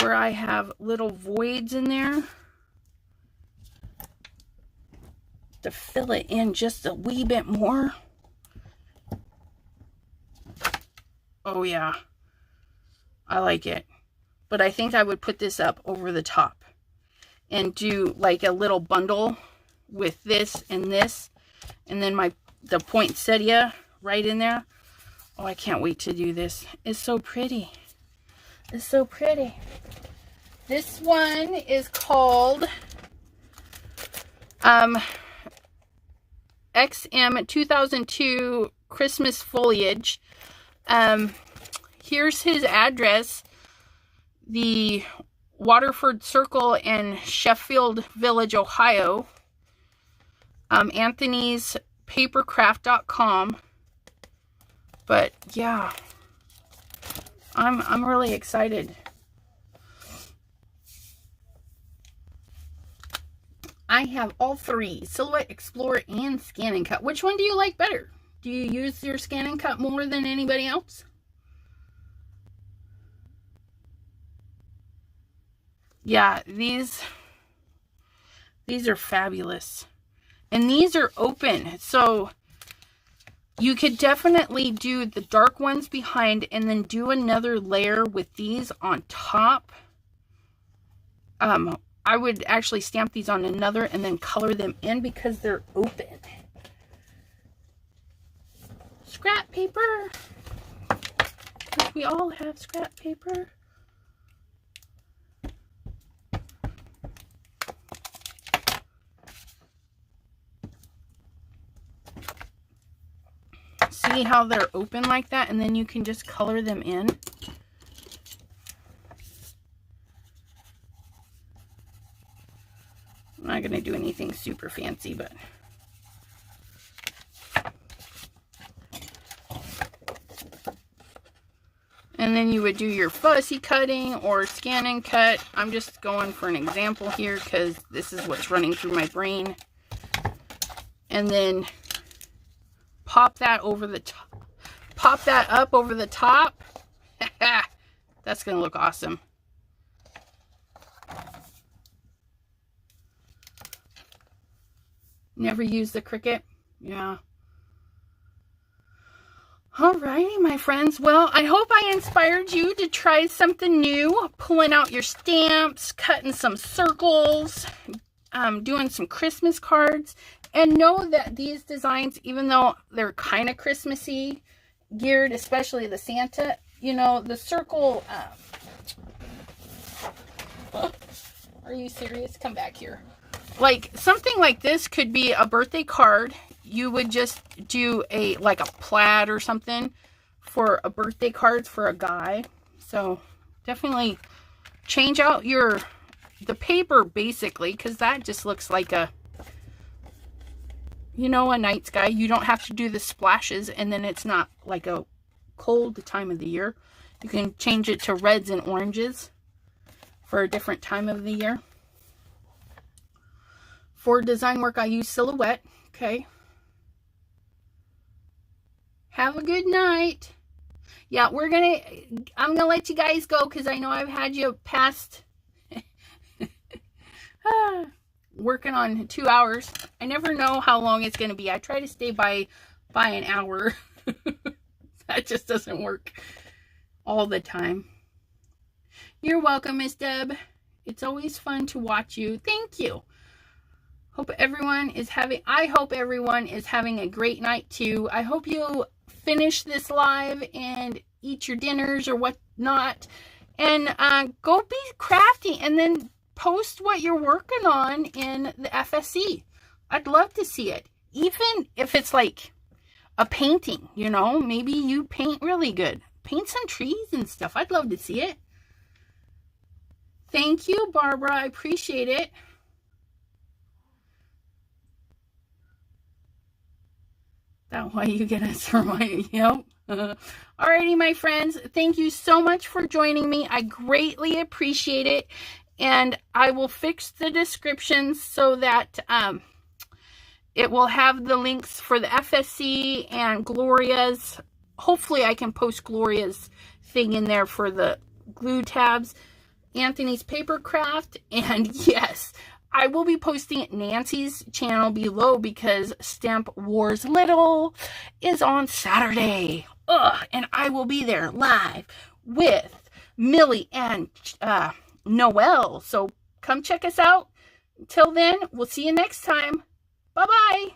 Speaker 1: Where I have little voids in there to fill it in just a wee bit more. Oh yeah, I like it. But I think I would put this up over the top and do like a little bundle with this, and then the poinsettia right in there. Oh, I can't wait to do this. It's so pretty. It's so pretty. This one is called XM 2002 Christmas Foliage. Here's his address. The Waterford Circle in Sheffield Village, Ohio. Anthony's Papercraft.com. But yeah, I'm really excited. I have all three, Silhouette, Explorer, and Scan and Cut. Which one do you like better? Do you use your Scan and Cut more than anybody else? Yeah, these are fabulous. And these are open, so you could definitely do the dark ones behind and then do another layer with these on top. I would actually stamp these on another and then color them in because they're open. Scrap paper. Because we all have scrap paper. See how they're open like that? And then you can just color them in. I'm not going to do anything super fancy, but and then you would do your fussy cutting or scan and cut. I'm just going for an example here because this is what's running through my brain. And then pop that over the top. Pop that up over the top. That's going to look awesome. Never use the Cricut. Yeah. Alrighty, my friends. Well, I hope I inspired you to try something new. Pulling out your stamps, cutting some circles, doing some Christmas cards. And know that these designs, even though they're kind of Christmassy geared, especially the Santa, you know, the circle... are you serious? Come back here. Like, something like this could be a birthday card. You would just do like a plaid or something for a birthday card for a guy. So, definitely change out the paper, basically, because that just looks like a, you know, a night sky. You don't have to do the splashes, and then it's not like a cold time of the year. You can change it to reds and oranges for a different time of the year. For design work, I use Silhouette, okay? Have a good night. Yeah, I'm gonna let you guys go because I know I've had you past working on 2 hours. I never know how long it's gonna be. I try to stay by an hour. That just doesn't work all the time. You're welcome, Miss Deb. It's always fun to watch you. Thank you. I hope everyone is having a great night too. I hope you finish this live and eat your dinners or whatnot, and go be crafty, and then post what you're working on in the FSC. I'd love to see it, even if it's like a painting, you know, maybe you paint really good. Paint some trees and stuff. I'd love to see it. Thank you, Barbara. I appreciate it. That's why you get us for my, yep. Alrighty, my friends. Thank you so much for joining me. I greatly appreciate it. And I will fix the descriptions so that it will have the links for the FSC and Gloria's. Hopefully I can post Gloria's thing in there for the glue tabs. Anthony's Papercraft. And yes, I will be posting Nancy's channel below because Stamp Wars Little is on Saturday. And I will be there live with Millie and Noelle. So come check us out. Till then, we'll see you next time. Bye-bye.